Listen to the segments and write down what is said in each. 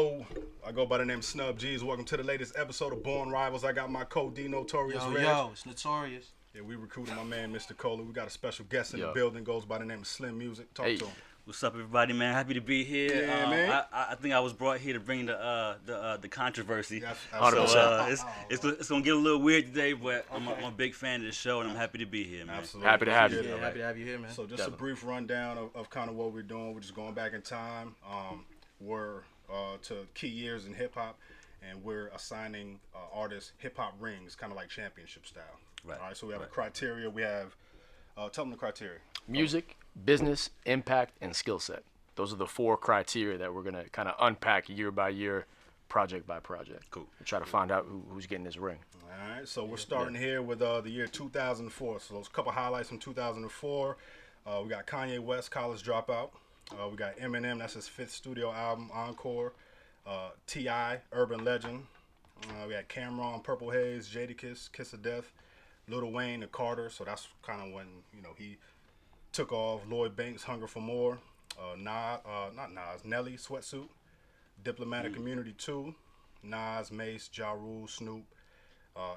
Yo, I go by the name Snubb G's. Welcome to the latest episode of Born Rivals. I got my co-D Notorious Reg. Yo, it's Notorious. Yeah, we recruited my man, Mr. Cola. We got a special guest in the building. Goes by the name of Slim Music. Talk to him. What's up, everybody, man? Happy to be here. Yeah, man. I think I was brought here to bring the controversy. Yeah, so it's gonna get a little weird today, but I'm a big fan of the show, and I'm happy to be here, man. Absolutely. Happy to have you. Yeah, happy to have you here, man. So just a brief rundown of kind of what we're doing. We're just going back in time. We're to key years in hip hop, and we're assigning artists hip hop rings, kind of like championship style. Right. All right. So we have a criteria. We have tell them the criteria. Music, business, impact, and skill set. Those are the 4 criteria that we're gonna kind of unpack year by year, project by project. Cool. And try to find out who's getting this ring. All right, so we're starting here with the year 2004. So those couple highlights from 2004. We got Kanye West, College Dropout. We got Eminem, that's his 5th studio album, Encore. T.I., Urban Legend. We got Cameron, Purple Haze, Jadakiss, Kiss of Death. Lil Wayne, The Carter. So that's kind of when he took off. Lloyd Banks, Hunger for More. Not Nas, Nelly, Sweatsuit. Diplomatic Community 2. Nas, Mace, Ja Rule, Snoop,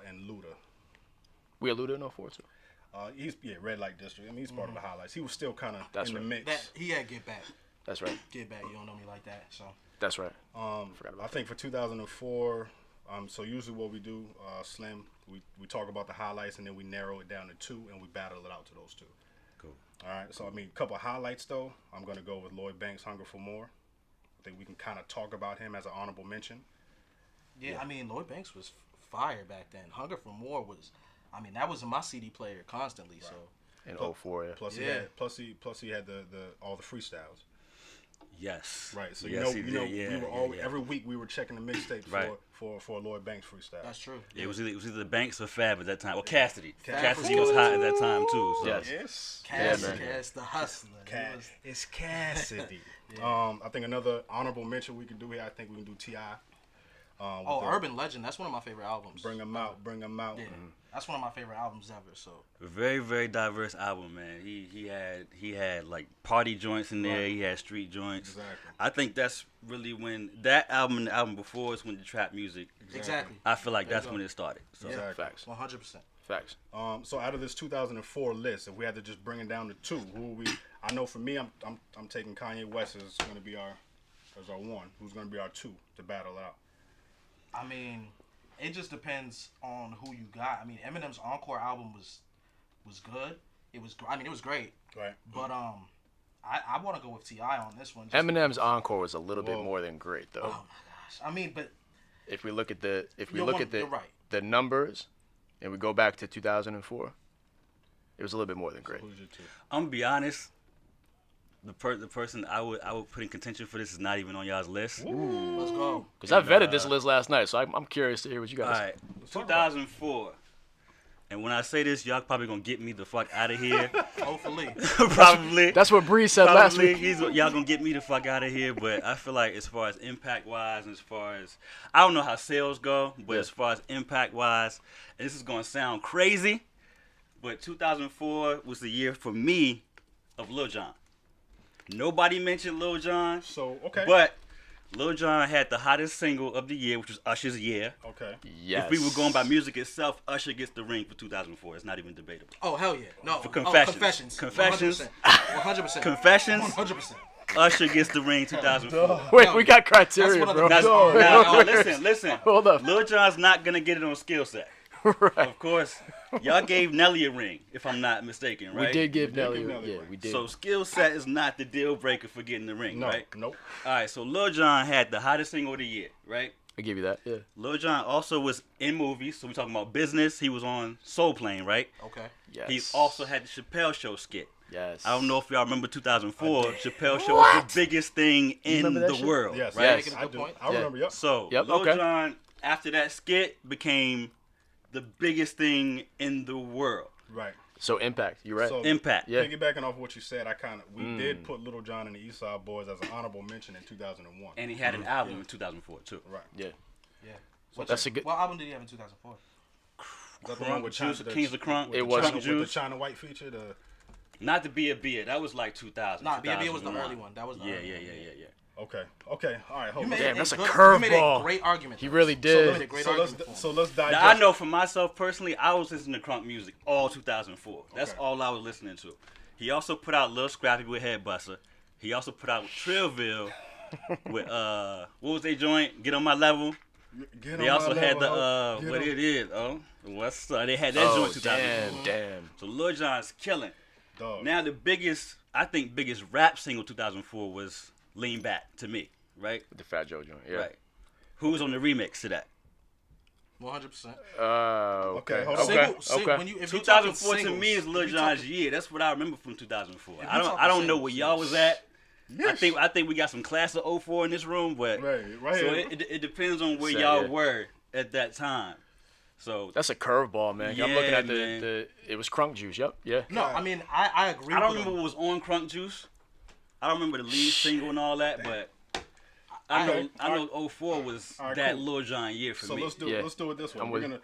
and Luda. We had Luda in 04 too. He's Red Light District. I mean, he's part of the highlights. He was still kind of in the mix. He had Get Back. That's right. Get Back. You don't know me like that, so. That's right. I think for 2004, so usually what we do, Slim, we talk about the highlights and then we narrow it down to 2 and we battle it out to those 2. Cool. All right. So I mean, a couple of highlights though. I'm gonna go with Lloyd Banks, Hunger for More. I think we can kind of talk about him as an honorable mention. Yeah, I mean, Lloyd Banks was fire back then. Hunger for More was, I mean, that was in my CD player constantly. Right. So. In 04, yeah. Plus he had the all the freestyles. Yes. Right. So yes, we were always, every week we were checking the mixtape for Lloyd Banks freestyle. That's true. It was either Banks or Fab at that time. Well, Cassidy. Cassidy was hot at that time too. So. Yes. Cass, the hustler. It's Cassidy. I think another honorable mention we can do here. I think we can do T.I. Urban Legend. That's one of my favorite albums. Bring 'em out. Yeah, that's one of my favorite albums ever. So Very, very diverse album, man. He had like party joints in there. Right. He had street joints. Exactly. I think that's really when that album and the album before is when the trap music. exactly. I feel like that's when it started. So Yeah. Exactly. Facts. 100%. Facts. So out of this 2004 list, if we had to just bring it down to 2, who we? I know for me, I'm taking Kanye West as going to be our 1. Who's going to be our 2 to battle out? I mean, it just depends on who you got. I mean, Eminem's Encore album was good. It was great. Right. But I want to go with T.I. on this one. Eminem's Encore was a little bit more than great though. Oh my gosh. I mean, but If we look at the you're right. the numbers, and we go back to 2004, it was a little bit more than great. Who's your 2? I'm gonna be honest. The person I would put in contention for this is not even on y'all's list. Let's go. Because I vetted this list last night, so I'm curious to hear what you guys. All right, 2004. And when I say this, y'all probably gonna get me the fuck out of here. Hopefully. Probably. That's what Bree said last Probably week. y'all gonna get me the fuck out of here, but I feel like as far as impact wise, and as far as I don't know how sales go, but as far as impact wise, and this is gonna sound crazy, but 2004 was the year for me of Lil Jon. Nobody mentioned Lil Jon, So okay. but Lil Jon had the hottest single of the year, which was Usher's "Yeah." Okay. Yes. If we were going by music itself, Usher gets the ring for 2004. It's not even debatable. Oh hell yeah. No. For Confessions. Confessions. Confessions. 100%. Confessions. 100%. Usher gets the ring 2004. Wait, we got criteria, That's one bro. of the Now, best- listen. Hold up. Lil Jon's not gonna get it on Skillset. Right. Of course, y'all gave Nelly a ring, if I'm not mistaken, right? We did give Nelly. give Nelly a Yeah, ring. we did. So Skillset is not the deal breaker for getting the ring, No. right? Nope. All right. So Lil Jon had the hottest single of the year, right? I give you that. Yeah. Lil Jon also was in movies, so we talking about business. He was on Soul Plane, right? Okay. Yes. He also had the Chappelle Show skit. Yes. I don't know if y'all remember 2004. Chappelle Show was the biggest thing in remember that the shit? world, Yes. right? Making a I good do. point. I remember. Yep. So Yep, Lil okay. Jon, after that skit, became the biggest thing in the world. Right. So impact. You're right. So Impact. Yeah. piggybacking off what you said, we did put Lil Jon and the East Side Boys as an honorable mention in 2001. And he had an album in 2004 too. Right. Yeah. Yeah. That's a good. What album did he have in 2004? Is that the one with Juice, Kings of Crunk. with It the was- China, Juice. with the China White feature. The Not the Be a Beer. That was like 2000. Nah, B.A.B. was the 2001. early one. That was the Yeah, early yeah, one. yeah, yeah, yeah. Okay. All right. Hold on. Damn, that's a You made a curveball. great argument. He though. really You did. made a great So argument. let's digest. Now, I know for myself personally, I was listening to crunk music all 2004. That's Okay. all I was listening to. He also put out Lil Scrappy with Headbuster. He also put out Trillville with what was they joint? Get on My Level. Get They on also my had level, the ho. Get what on- it is. What's they had that joint 2004. damn. So Lil Jon's killing. Dog. Now the biggest rap single 2004 was Lean Back to me, right? The Fat Joe joint. Yeah. Right. Who was on the remix to that? 100%. Okay. hold on. Okay. When you, if you're talking 2004 to singles, me is Lil if you're Jon's talking- year. That's what I remember from 2004. If I you don't talking know where singles, y'all was at. Yes. I think we got some class of 04 in this room, but Right so here. it depends on where So, y'all yeah. were at that time. So That's a curveball, man. I'm Yeah, looking at man. the it was Crunk Juice. Yep. Yeah. No, I mean I agree. I don't with remember him. what was on Crunk Juice. I don't remember the lead single and all that, but I Okay. know 04 was All right, that cool. Lil Jon year for So me. let's do Yeah. it this way. I'm We're with gonna.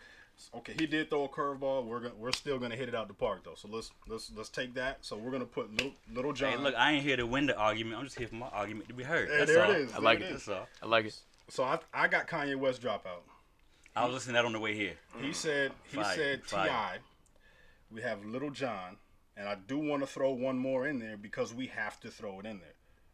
Okay, he did throw a curveball. We're still gonna hit it out the park though. So let's take that. So we're gonna put Little John. Hey, look, I ain't here to win the argument. I'm just here for my argument to be heard. Hey, That's there all. it is. I like There it. is. That's all. I like it. So I got Kanye West Dropout. I was listening to that on the way here. He said Fire. T.I. We have Little John, and I do want to throw one more in there because we have to throw it in there.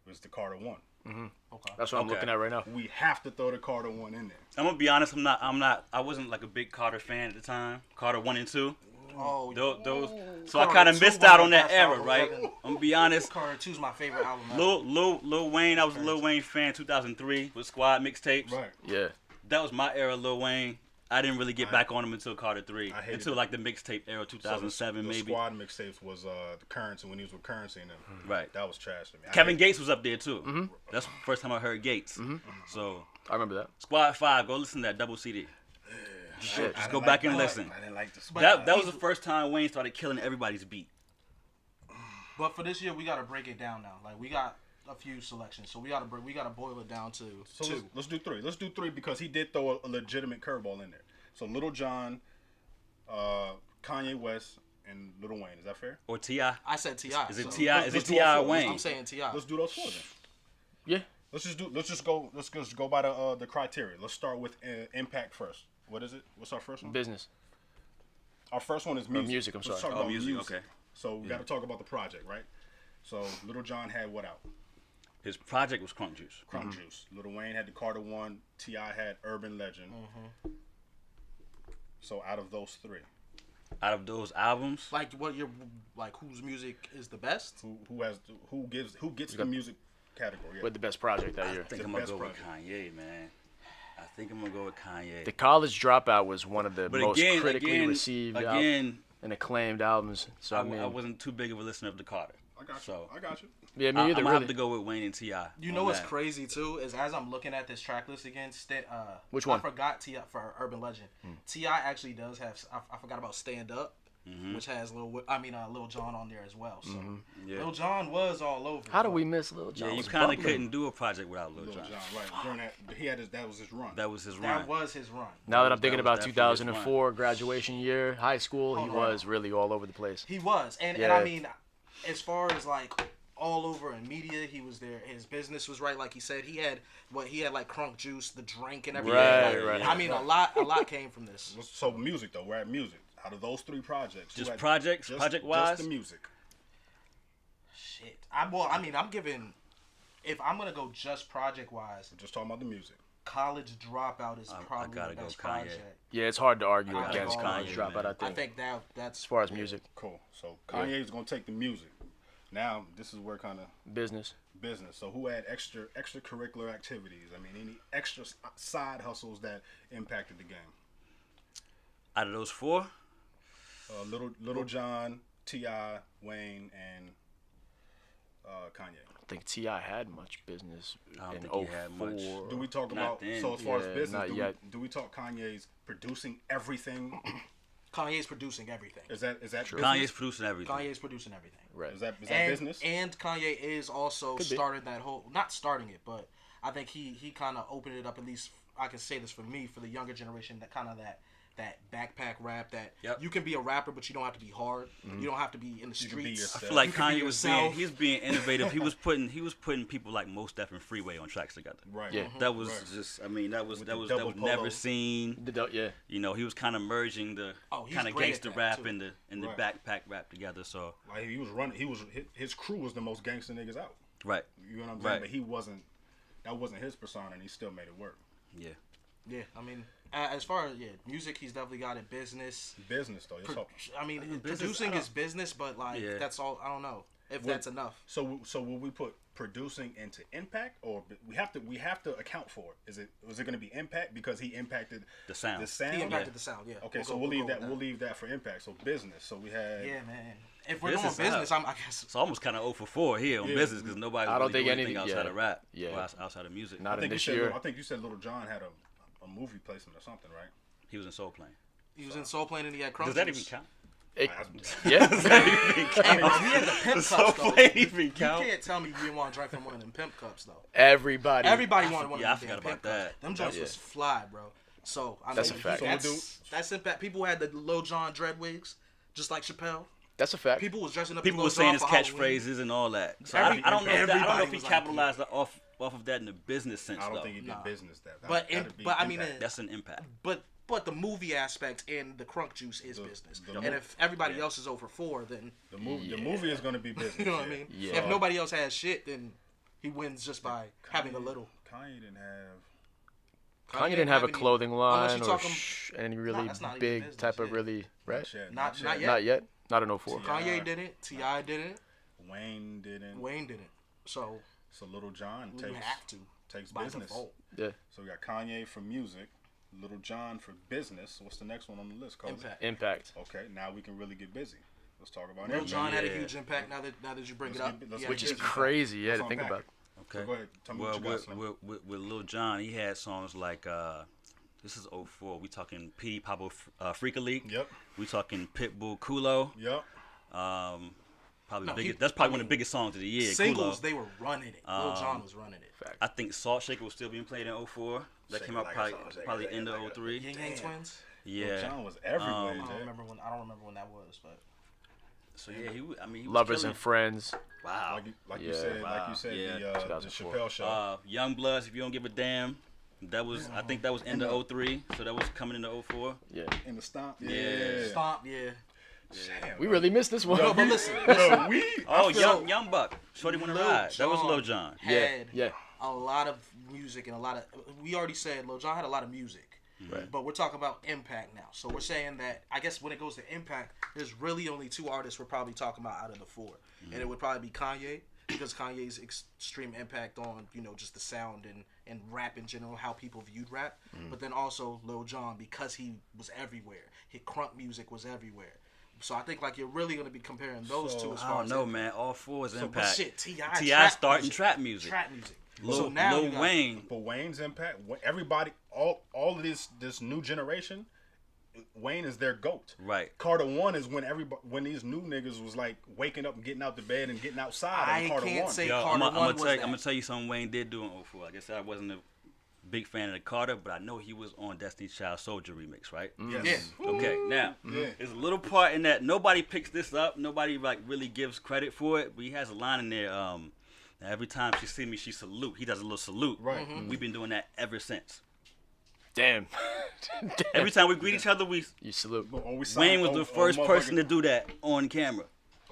It was the Carter one. Okay. That's what I'm Okay. looking at right now. We have to throw the Carter one in there. I'm gonna be honest. I wasn't like a big Carter fan at the time. Carter 1 and 2. Oh, Those. So I Carter kind of 2 missed was out my on that best era, album right? ever. I'm gonna be honest. Carter 2's my favorite album. ever. Lil Wayne. I was a Lil Wayne fan. 2003 with Squad mixtapes. Right. Yeah. That was my era, Lil Wayne. I didn't really get back on him until Carter 3. I hated Until it. like the mixtape era, 2007 the maybe. Squad mixtapes was the Currency when he was with Currency and them. Right. That was trash to me. Kevin Gates was up there too. That's the first time I heard Gates. So I remember that. Squad 5, go listen to that double CD. Shit. Just go back and listen. I didn't like the That was the first time Wayne started killing everybody's beat. But for this year, we gotta break it down now. Like we got a few selections, so we gotta boil it down to So two. let's do three. Let's do three because he did throw a legitimate curveball in there. So Little John, Kanye West, and Lil Wayne. Is that fair? Or T.I. I said T.I. Is it so T.I.? Is it let's do T.I. all or four. Wayne? I'm saying T.I. Let's do those four then. Yeah. Let's just go by the criteria. Let's start with impact first. What is it? What's our first one? Business. Our first one is music. music, I'm Let's sorry. talk Oh, about music, okay. So we got to talk about the project, right? So Little John had what out? His project was Crunk Juice. Crunk Juice. Lil Wayne had the Carter One. T.I. had Urban Legend. So out of those three, Out of those albums, Like what you're like, whose music is the best? who gets the music category? Yeah. With the best project that I year. think The I'm gonna best go with project. Kanye, man. I think I'm gonna go with Kanye. The College Dropout was one of the But most again, critically received again, and acclaimed albums. So I mean, I wasn't too big of a listener of the Carter. I got you. So I got you. yeah, me I'm either. gonna Really. have to go with Wayne and T.I. You know on what's that. crazy too is as I'm looking at this track list again. Which one? I forgot T.I. for Urban Legend. T.I. actually does have. I forgot about Stand Up, which has Lil Jon on there as well. So Yeah. Lil Jon was all over. How do we miss Lil Yeah, Jon? you Was kind of bubbling. couldn't do a project without Lil Lil Jon. John, right? During that, that was his run. That was his run. That was his run. Now that I'm That thinking was about definitely his 2004 graduation year, high school, he was really all over the place. He was, and Yeah. I mean, as far as like all over in media, he was there. His business was right, like he said. He had like Crunk Juice, the drink, and everything. Right, Like, right. I mean, a lot came from this. So music though, we're at music. Out of those three projects, Just who had- projects, project-wise? just the music. Shit. I'm giving. If I'm gonna go just project wise, We're just talking about the music. College Dropout is probably gotta the go best Kanye. project. Yeah, it's hard to argue I gotta against go College Kanye, Dropout. man. I I think, think that's as far as music, Cool. So Kanye's gonna take the music. Now this is where kind of business. business. So who had extracurricular activities? I mean, any extra side hustles that impacted the game? Out of those four, Little John, T.I., Wayne, and Kanye. I think T.I. had much business I don't in think he had much. 04. Do we talk Not about then. so as far as Yeah, business? not Do yet. we talk Kanye's producing everything? Kanye's producing everything. Is that business? Kanye's producing everything. Kanye's producing everything. Right. Is that and, business? And Kanye is also Could be. started that whole, not starting it, but I think he kind of opened it up. At least I can say this for me, for the younger generation, that kind of that that backpack rap. That Yep. you can be a rapper, but you don't have to be hard. You don't have to be in the You can be streets. yourself. I feel like You can be Kanye was yourself. being innovative. He was putting people like Mos Def and Freeway on tracks together. Right. Yeah. That was Right. just, I mean, that was With that the was double never polo. seen. Yeah. You know, he was kind of merging the Oh, he's kind of great at gangster that, rap too. and the Right. backpack rap together. So Like he was running. His crew was the most gangster niggas out. right, You know what I'm saying? Right. But he wasn't. That wasn't his persona, and he still made it work. yeah. Yeah, I mean, as far as music, he's definitely got it. Business. Business though. It's all- I mean, business, producing I is business, but like Yeah. that's all. I don't know if Well, that's enough. So will we put producing into impact, or we have to account for it? Is it going to be impact because he impacted The sound. The sound. He impacted the sound. Yeah. Okay, We'll leave go that. with We'll leave that for impact. So business. So we had. Yeah, man. If we're Business doing business, out. I guess. It's almost kind of 0 for 4 here on Yeah. business because nobody I don't really think do anything anything- outside yeah. of rap, Yeah. or outside of music. Not I think in this you said. year. I think you said Little John had a movie placement or something, right? He was in Soul Plane. He was in Soul Plane and he had Crunk Does that Juice. even count? It- That's- yeah. Does that even Hey, bro, count? he had the pimp Does cups, Soul though. Plane even You count? can't tell me you didn't want to drink from one of them pimp cups, though. Everybody. Everybody wanted one Yeah, I of them damn forgot pimp about cups. that. Them joints Yeah. was fly, bro. So I That's mean, a fact. That's impact. People had the Lil Jon dread wigs, just like Chappelle. That's a fact. People was dressing up. People as were Lil saying Jon his for Halloween. catchphrases and all that. So Every- I don't know. I don't know everybody if he was like, capitalized off of that in the business sense I don't though. think he did Nah. business that. But that'd be I mean, impact. That's an impact. but the movie aspect and the Crunk Juice is business. the And if everybody else is over 4, then the movie is going to be business. you know what I mean. Yeah. If nobody else has shit, then he wins just by having a little. Kanye didn't have. Kanye didn't have a any- clothing unless line you or talking- any really that's not even big business, type of yeah. really right. Not yet. Not yet. Not in 04. T.I. Kanye didn't. Ti didn't. Wayne didn't. Wayne didn't. So So Little John you have to takes by business. default. Yeah. So we got Kanye for music, Little John for business. What's the next one on the list? Cole? Impact. Impact. Okay, now we can really get busy. Let's talk about Lil it. Jon had a Yeah. huge impact. Now that you bring Let's it up, get- let's He get had Which a is huge impact. crazy. Yeah, to Let's think unpack about. Okay. So go ahead. Tell me Well, what you got, Slim. with Lil Jon, he had songs like this is 04. We talking P. Pablo Freaka League. Yep. We talking Pitbull Kulo. Yep. Probably No, the biggest. he- That's probably I one of mean, the biggest songs of the year. Singles, Kulo. they were running it. Lil Jon was running it. Fact. I think Salt Shaker was still being played in 04. That Shake came it out like a probably salt, shake it, probably shake it end of like a- 03. Yin Yang Twins. Lil Yeah. Jon was everywhere. I Jay. don't remember when that was, but So yeah, he was Lovers killing. and Friends. Wow. Like you Yeah. said, Wow. the Yeah. 2004. Chappelle show. Young Bloods, if you don't give a damn. That was I think that was end of 03. So that was coming into 04. Yeah. In the stomp. Yeah. Stomp, yeah. Damn, We bro. really missed this one. No, but listen, Yo, we. Oh, I feel- Young Buck. Shorty Wanna Lil Ride. That was Jon Lil Jon. Yeah. had Yeah. a lot of music and a lot of. We already said Lil Jon had a lot of music, Right. but we're talking about impact now. So we're saying that I guess when it goes to impact, there's really only 2 artists we're probably talking about out of the 4, and it would probably be Kanye because Kanye's extreme impact on just the sound and rap in general, how people viewed rap, but then also Lil Jon because he was everywhere. His crunk music was everywhere. So I think like you're really gonna be comparing those So, two as I far don't as know, impact. man. All 4 is But impact. shit, Ti T.I. starting trap music. Trap music. Lil, so now Lil you got, Wayne. But Wayne's impact, everybody, all of this new generation, Wayne is their goat. Right. Carter 1 is when these new niggas was like waking up and getting out the bed and getting outside. I on Carter can't 1. say Yo, Carter I'm 1 was that. gonna tell you something Wayne did do in 04. Like I said, I wasn't a big fan of the Carter, but I know he was on Destiny's Child Soldier remix, right? Yes. Yeah. Okay, now Yeah. there's a little part in that nobody picks this up. Nobody like really gives credit for it. But he has a line in there. Every time she see me, she salute. He does a little salute. Right. We've been doing that ever since. Damn. Every time we greet each other, we You salute. Or we Wayne was the first person to do that on camera.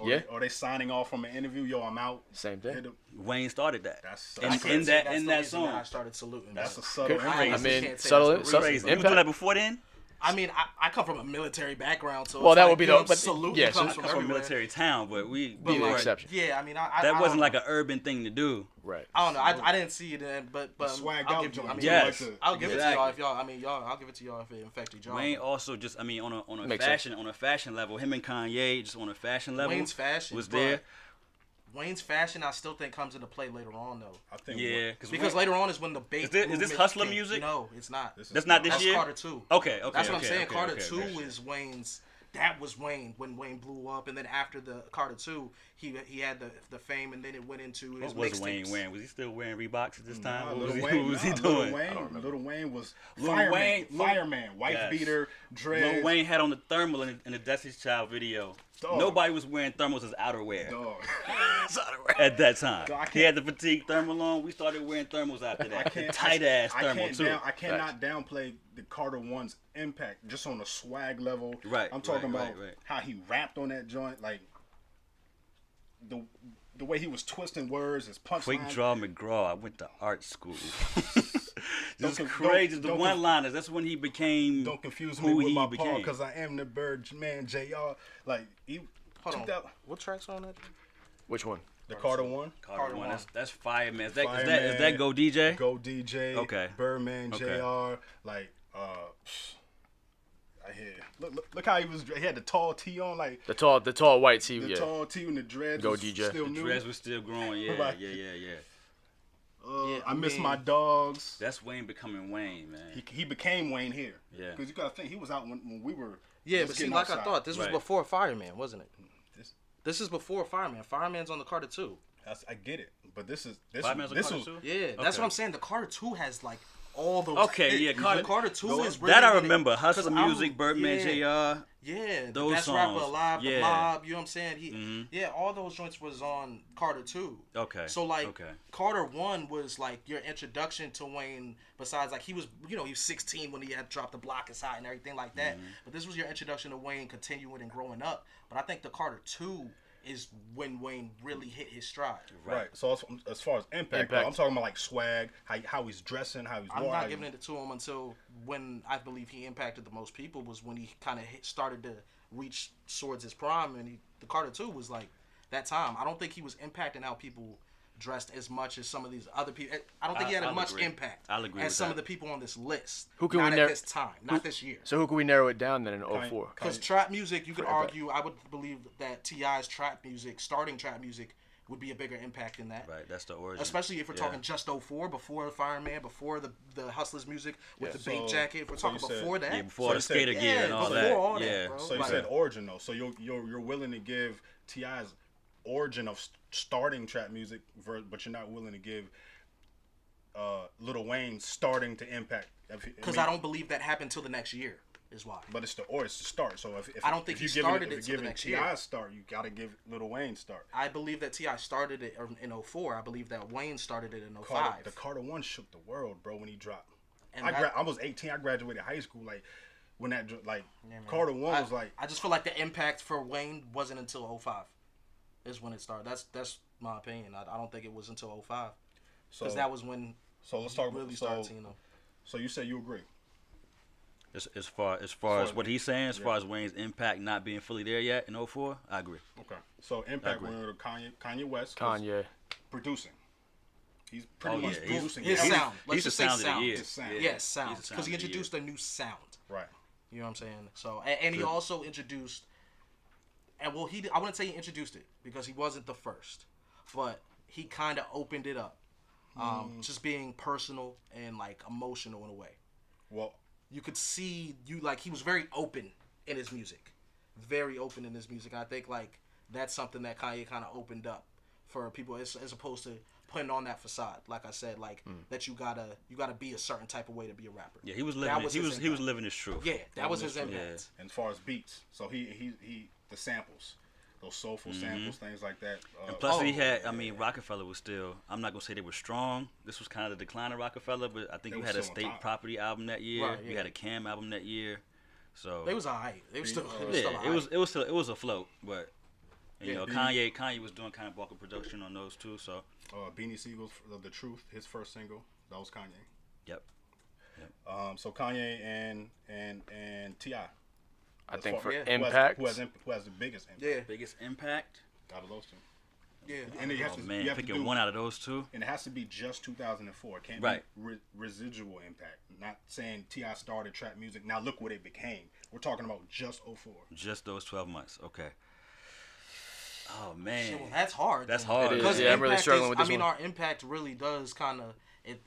Yeah. Or they signing off from an interview. Yo, I'm out. Same Hit thing. them. Wayne started that. That's And I can't in say that that's in the that reason that I song. started saluting. That's a though. subtle Crazy. influence. I honestly mean, can't say subtle. that's the Crazy. reason. You was doing that before then? I mean, I come from a military background, so Well, it's that like, would be you know, the- but- saluting yeah, comes so- from Come from a everywhere. military town, but we Be the weren't- exception. Yeah, I mean, I That I wasn't don't like know. an urban thing to do. Right. I don't know. I didn't see it then, but Swagged I'll out give you. I joint. mean, Yes. Like I'll give it to Exactly. y'all if y'all. I mean, y'all. I'll give it to y'all if it infected y'all. Wayne also just, I mean, on a Makes fashion level, him and Kanye just on a fashion level. Wayne's fashion was but there. Wayne's fashion, I still think comes into play later on though. I think. Yeah, Because later on is when the bait. Is this movement Hustler came. music? No, it's not. This is That's not this That's year. Carter 2. Okay, That's what I'm okay, saying. okay, Carter okay, 2 okay. is Wayne's that was Wayne when Wayne blew up, and then after the Carter 2, he had the fame, and then it went into his What was mixtapes. Wayne wearing? Was he still wearing Reeboks at this time? Nah, What was Lil what was he Wayne, doing? Lil Wayne was Lil fireman, Wayne- fireman, wife Yes. beater, dreads. Lil Wayne had on the thermal in the Destiny's Child video. Dog. Nobody was wearing thermals as outerwear Dog. at that time. Dog, I He had the fatigue thermal on. We started wearing thermals after that. The tight ass thermal too. I cannot downplay the Carter 1's impact just on a swag level. Right, I'm talking right, about right. how he rapped on that joint, like the way he was twisting words, his punchlines. Quick Draw McGraw. I went to art school. This is Don't- crazy. The don't- one-liners. That's when he became. Don't confuse me who with he my became. Paul, because I am the Birdman Jr. Like he. Hold on. 2000 What tracks on that? Which one? The Carter 1. Carter one. one. That's fire, man. Is that Fireman, Go DJ? Go DJ. Okay. Birdman Okay. Jr. Like I hear. Look how he was. He had the tall tee on, like The tall white tee. the Yeah. tall tee and the dreads. Go was DJ. Still The new. dress was still growing. Yeah, Right. yeah. Yeah, I miss mean, my dogs. That's Wayne becoming Wayne, man. He became Wayne here. Yeah. Because you gotta think he was out when we were. Yeah, just but see, getting like I outside. thought, this was Right. before Fireman, wasn't it? This- This is before Fireman. Fireman's on the Carter 2. I get it, but this Fireman's on this Carter was too? Yeah, that's Okay. what I'm saying. The Carter 2 has like all those. Okay, yeah, The Carter- Carter 2 is really That I when it- remember. 'cause Hustle I'm- Music, Birdman yeah, Jr. Yeah, the Those best songs. rapper alive, the Yeah. mob. You know what I'm saying? Mhm. Yeah, all those joints was on Carter 2. Okay. So like okay. Carter 1 was like your introduction to Wayne. Besides, like he was 16 when he had dropped the block is hot and everything like that. Mm-hmm. But this was your introduction to Wayne continuing and growing up. But I think the Carter 2 is when Wayne really hit his stride. right. So as far as impact, though, Impact. I'm talking about like swag, how he's dressing, how he's. I'm walking, not how giving he's- it to him until when I believe he impacted the most people was when he kind of started to reach towards his prime, and the Carter 2 was like that time. I don't think he was impacting how people dressed as much as some of these other people. I don't think he had I'll as much agree. impact I'll agree as with some that. of the people on this list. Who can not we at nar- this time, not this year. So who can we narrow it down then in 04? Because Kanye- trap music, you could For impact. argue, I would believe that T.I.'s trap music, starting trap music, would be a bigger impact than that. Right. That's the origin. Especially if we're Yeah. talking just 04, before Fireman, before the Hustlers music with Yeah. the bait So- jacket. If we're so talking you said- before that. Yeah, before So the you said- skater gear Yeah, and all before that. all that, yeah. bro. So you Like- said origin though. So you're willing to give T.I.'s origin of starting trap music, but you're not willing to give Lil Wayne starting to impact. Because I don't believe that happened till the next year, is why. But it's the start. So if I don't think if he you're started giving, it if till you're the giving next year. T.I. start, you gotta give Lil Wayne start. I believe that T.I. started it in 04. I believe that Wayne started it in 05. Carter, the Carter 1 shook the world, bro, when he dropped. And I was 18. I graduated high school. Like when that like Yeah, man. Carter 1 was like. I just feel like the impact for Wayne wasn't until 05 is when it started. That's my opinion. I don't think it was until 05. So Because that was when so let's talk really about started seeing them. So you say you agree? As far as what he's saying, as far as Wayne's impact not being fully there yet in 04, I agree. Okay. So impact agree. when Kanye West was Kanye. producing. He's pretty Oh, much yeah, producing. His everything. sound. Let's He's the just say sound of the sound. year. His sound. Yeah. Yes, He's sound. the Because sound he of the introduced a new sound. Right. You know what I'm saying? So, and he Good. also introduced, and well, I wouldn't say he introduced it because he wasn't the first, but he kind of opened it up, just being personal and like emotional in a way. Well, You could see he was very open in his music, very open in his music. I think like that's something that Kanye kind of opened up for people as opposed to putting on that facade. Like I said, that you gotta be a certain type of way to be a rapper. Yeah, he was That living. was He his was impact. living his truth. Yeah, that was his Yeah. impact. and as far as beats, so he the samples, those soulful samples, things like that. And plus, he Oh, had. I mean, Rockefeller was still. I'm not gonna say they were strong. This was kind of the decline of Rockefeller, but I think They you were had a still on State top. Property album that year. Right, You yeah. had a Cam album that year. So They was alright. They was still. yeah, it was afloat, but you Yeah, know, Kanye was doing kind of vocal production on those too. So Beanie Siegel's The Truth, his first single, that was Kanye. yep. So Kanye and T.I. I As think far- for yeah. impact, who has the biggest impact Yeah, Biggest impact. out of those two. yeah. And then you have Oh to, man, you have to picking do, one out of those two. and it has to be just 2004. It can't Right. be residual impact. Not saying T.I. started trap music. Now look what it became. We're talking about just 04. Just those 12 months. Okay. Oh man, Shit, well, that's hard. That's then. hard. It is. Because Yeah, I'm really impact struggling is, with this I mean, one. our impact really does kind of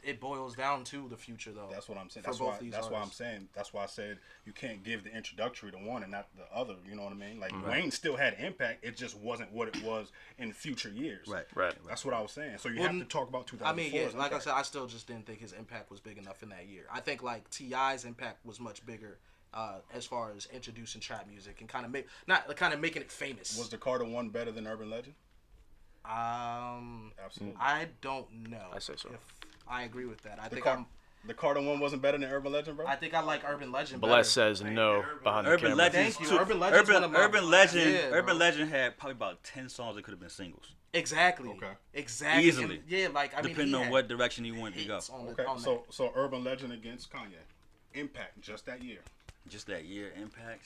it boils down to the future though. That's what I'm saying. For That's both why. these That's why I'm artists. saying. That's why I said you can't give the introductory to one and not the other. You know what I mean? Like Wayne still had impact. It just wasn't what it was in future years. Right. That's what I was saying. So you Well, have to talk about 2004. I mean, yeah, like I said, I still just didn't think his impact was big enough in that year. I think like T.I.'s impact was much bigger as far as introducing trap music and kind of making it famous. Was the Carter one better than Urban Legend? Absolutely. I don't know. I say so. If I agree with that. The Carter one wasn't better than Urban Legend, bro. I think I like Urban Legend. Bless better. says no behind the Urban camera. Legend. Thank you. Urban Legend's one of my- Yeah, bro. Legend had probably about 10 songs that could have been singles, Exactly. Okay. Exactly. Easily. And, yeah, like I mean, depending he on had what direction you wanted to go. hits on the, Okay, on so Urban Legend against Kanye, impact just that year, Just that year impact.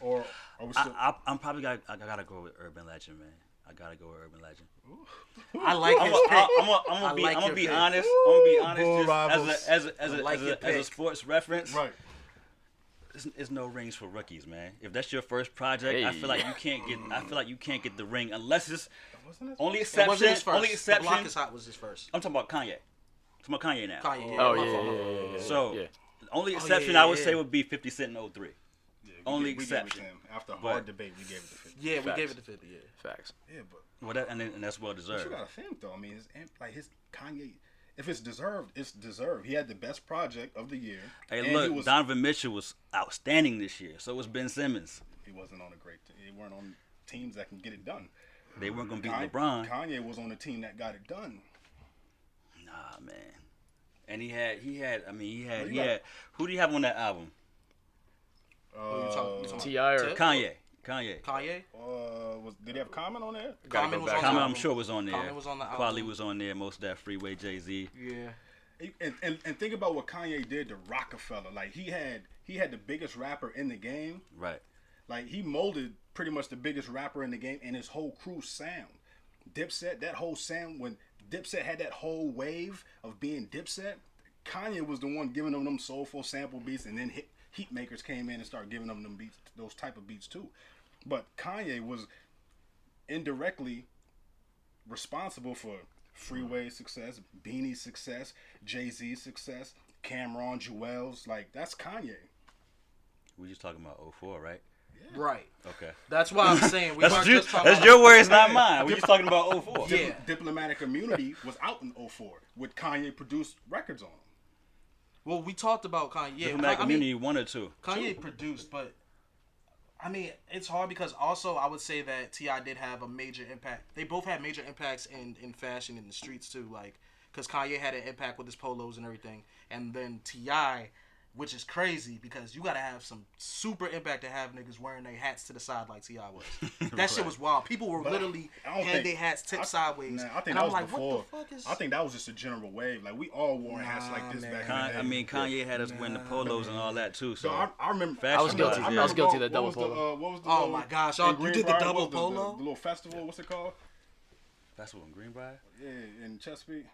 or are we still? I'm probably I gotta go with Urban Legend, man. I gotta go with Urban Legend. that. I like his pick. I'm gonna be like your pick. honest. I'm gonna be honest. Bull Just rivals. as a sports reference, Right. it's no rings for rookies, man. If that's your first project, I feel like you can't get. I feel like you can't get the ring unless it's Wasn't it? only It exception. wasn't his first. Only The exception. Block is Hot was his first. I'm talking about Kanye. I'm talking about Kanye now. Kanye. Oh my yeah, fault. yeah. So Yeah. the only Oh, exception yeah, I would yeah. say would be 50 Cent in 03. Yeah, Only we gave it to exception. him. After a But- hard debate, we gave it to 50. Yeah, we Facts. gave it to 50. Yeah. Facts. Yeah, but Well, and that's well you deserved. gotta think though. I mean, his Kanye. If it's deserved, it's deserved. He had the best project of the year. Hey, and look, Donovan Mitchell was outstanding this year. So was Ben Simmons. he wasn't on a great. They weren't on teams that can get it done. They weren't gonna beat Kanye, LeBron. Kanye was on a team that got it done. Nah, man. And he had. What do you He got? had. Who do you have on that album? Who you talking about? T.I. or Tip? Kanye. Kanye. Did he have comment on there? Gotta Common go was back. on the Common, I'm album. sure was on there. Common was on the album. Quali was on there. Most of that Freeway, Jay-Z. Yeah. And think about what Kanye did to Rockefeller. Like he had the biggest rapper in the game. Right. Like he molded pretty much the biggest rapper in the game and his whole crew's sound. Dipset, that whole sound, when Dipset had that whole wave of being Dipset, Kanye was the one giving them soulful sample beats, and then heat makers came in and started giving them beats, those type of beats too. But Kanye was indirectly responsible for Freeway's success, Beanie's success, Jay-Z's success, Cameron, Jewel's. Like that's Kanye. We just talking about 04, right? Right. Okay. That's why I'm saying we That's weren't you, just talking that's about your words, not mine. We just talking about 04. Yeah. Diplomatic Immunity was out in 04 with Kanye produced records on them. Well, we talked about Kanye. Yeah, Diplomatic I mean, Immunity 1 or 2. Kanye produced, but I mean, it's hard because also I would say that T.I. did have a major impact. They both had major impacts in fashion in the streets too, like because Kanye had an impact with his polos and everything, and then T.I., which is crazy because you gotta have some super impact to have niggas wearing their hats to the side like T.I. was. That shit was wild. People were literally I don't had think- their hats tipped sideways. Nah, I think and that I'm was like, before. what the fuck is? I think that was just a general wave. Like we all wore hats like this man. back in the day. I mean, Kanye had us wearing the polos and all that too. So So I remember. Fashion I was guilty. wise, I yeah. was guilty of that what double was the, polo. what was the Oh little- my gosh, in y'all, you did the Greenbrier, double what was polo? The little festival. What's it called? Festival in Greenbrier, Yeah, in Chesapeake.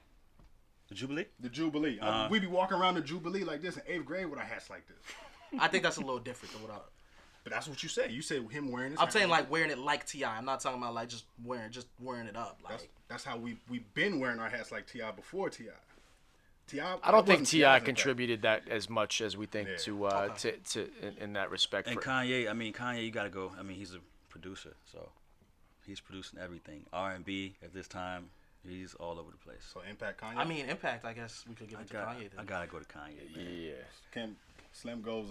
the Jubilee. The Jubilee. We be walking around the Jubilee like this in 8th grade with our hats like this. I think that's a little different than what I. But that's what you say. You said him wearing his I'm hat. saying like wearing it like T.I. I'm not talking about like just wearing it up. Like That's how we've been wearing our hats like T.I. before T.I. T.I. I don't think wasn't T.I. T.I.'s impact. contributed that as much as we think Yeah. to in that respect. And For, Kanye, I mean, Kanye, you gotta go. I mean, he's a producer, so he's producing everything. R&B at this time, he's all over the place. So impact Kanye. I mean, impact. I guess we could give it to Kanye. I Then. gotta go to Kanye. Man. yeah, Can Slim goes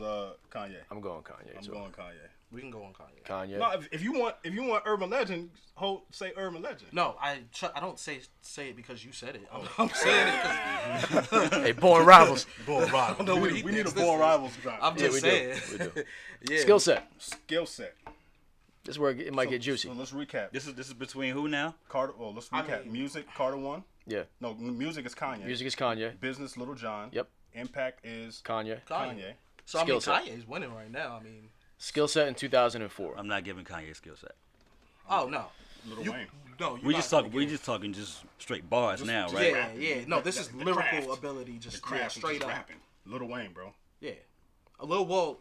Kanye. I'm going Kanye. I'm too. going Kanye. We can go on Kanye. Kanye. No, if you want Urban Legend, say Urban Legend. No, I don't say it because you said it. I'm saying it because Hey, born rivals. Bull rivals. know what we he need a thinks this bull is. rivals drop. I'm Yeah, just we saying. do. We do. Yeah. Skill set. Skill set. This is where it might get juicy. So let's recap. This is between who now? Carter. Well, let's recap. mean- Music, Carter 1. Yeah. No, music is Kanye. Music is Kanye. Business, Little John. Yep. Impact is Kanye. Kanye. So I mean, Skill set. Kanye's winning right now. I mean, Skill set in 2004. I'm not giving Kanye skill set. oh no, Little you, Wayne. no, you We just talking just straight bars now, just- right? Yeah, rapping. yeah. No, this is The lyrical craft. ability, just The craft was straight just up. rapping. Little Wayne, bro. Yeah, a little well.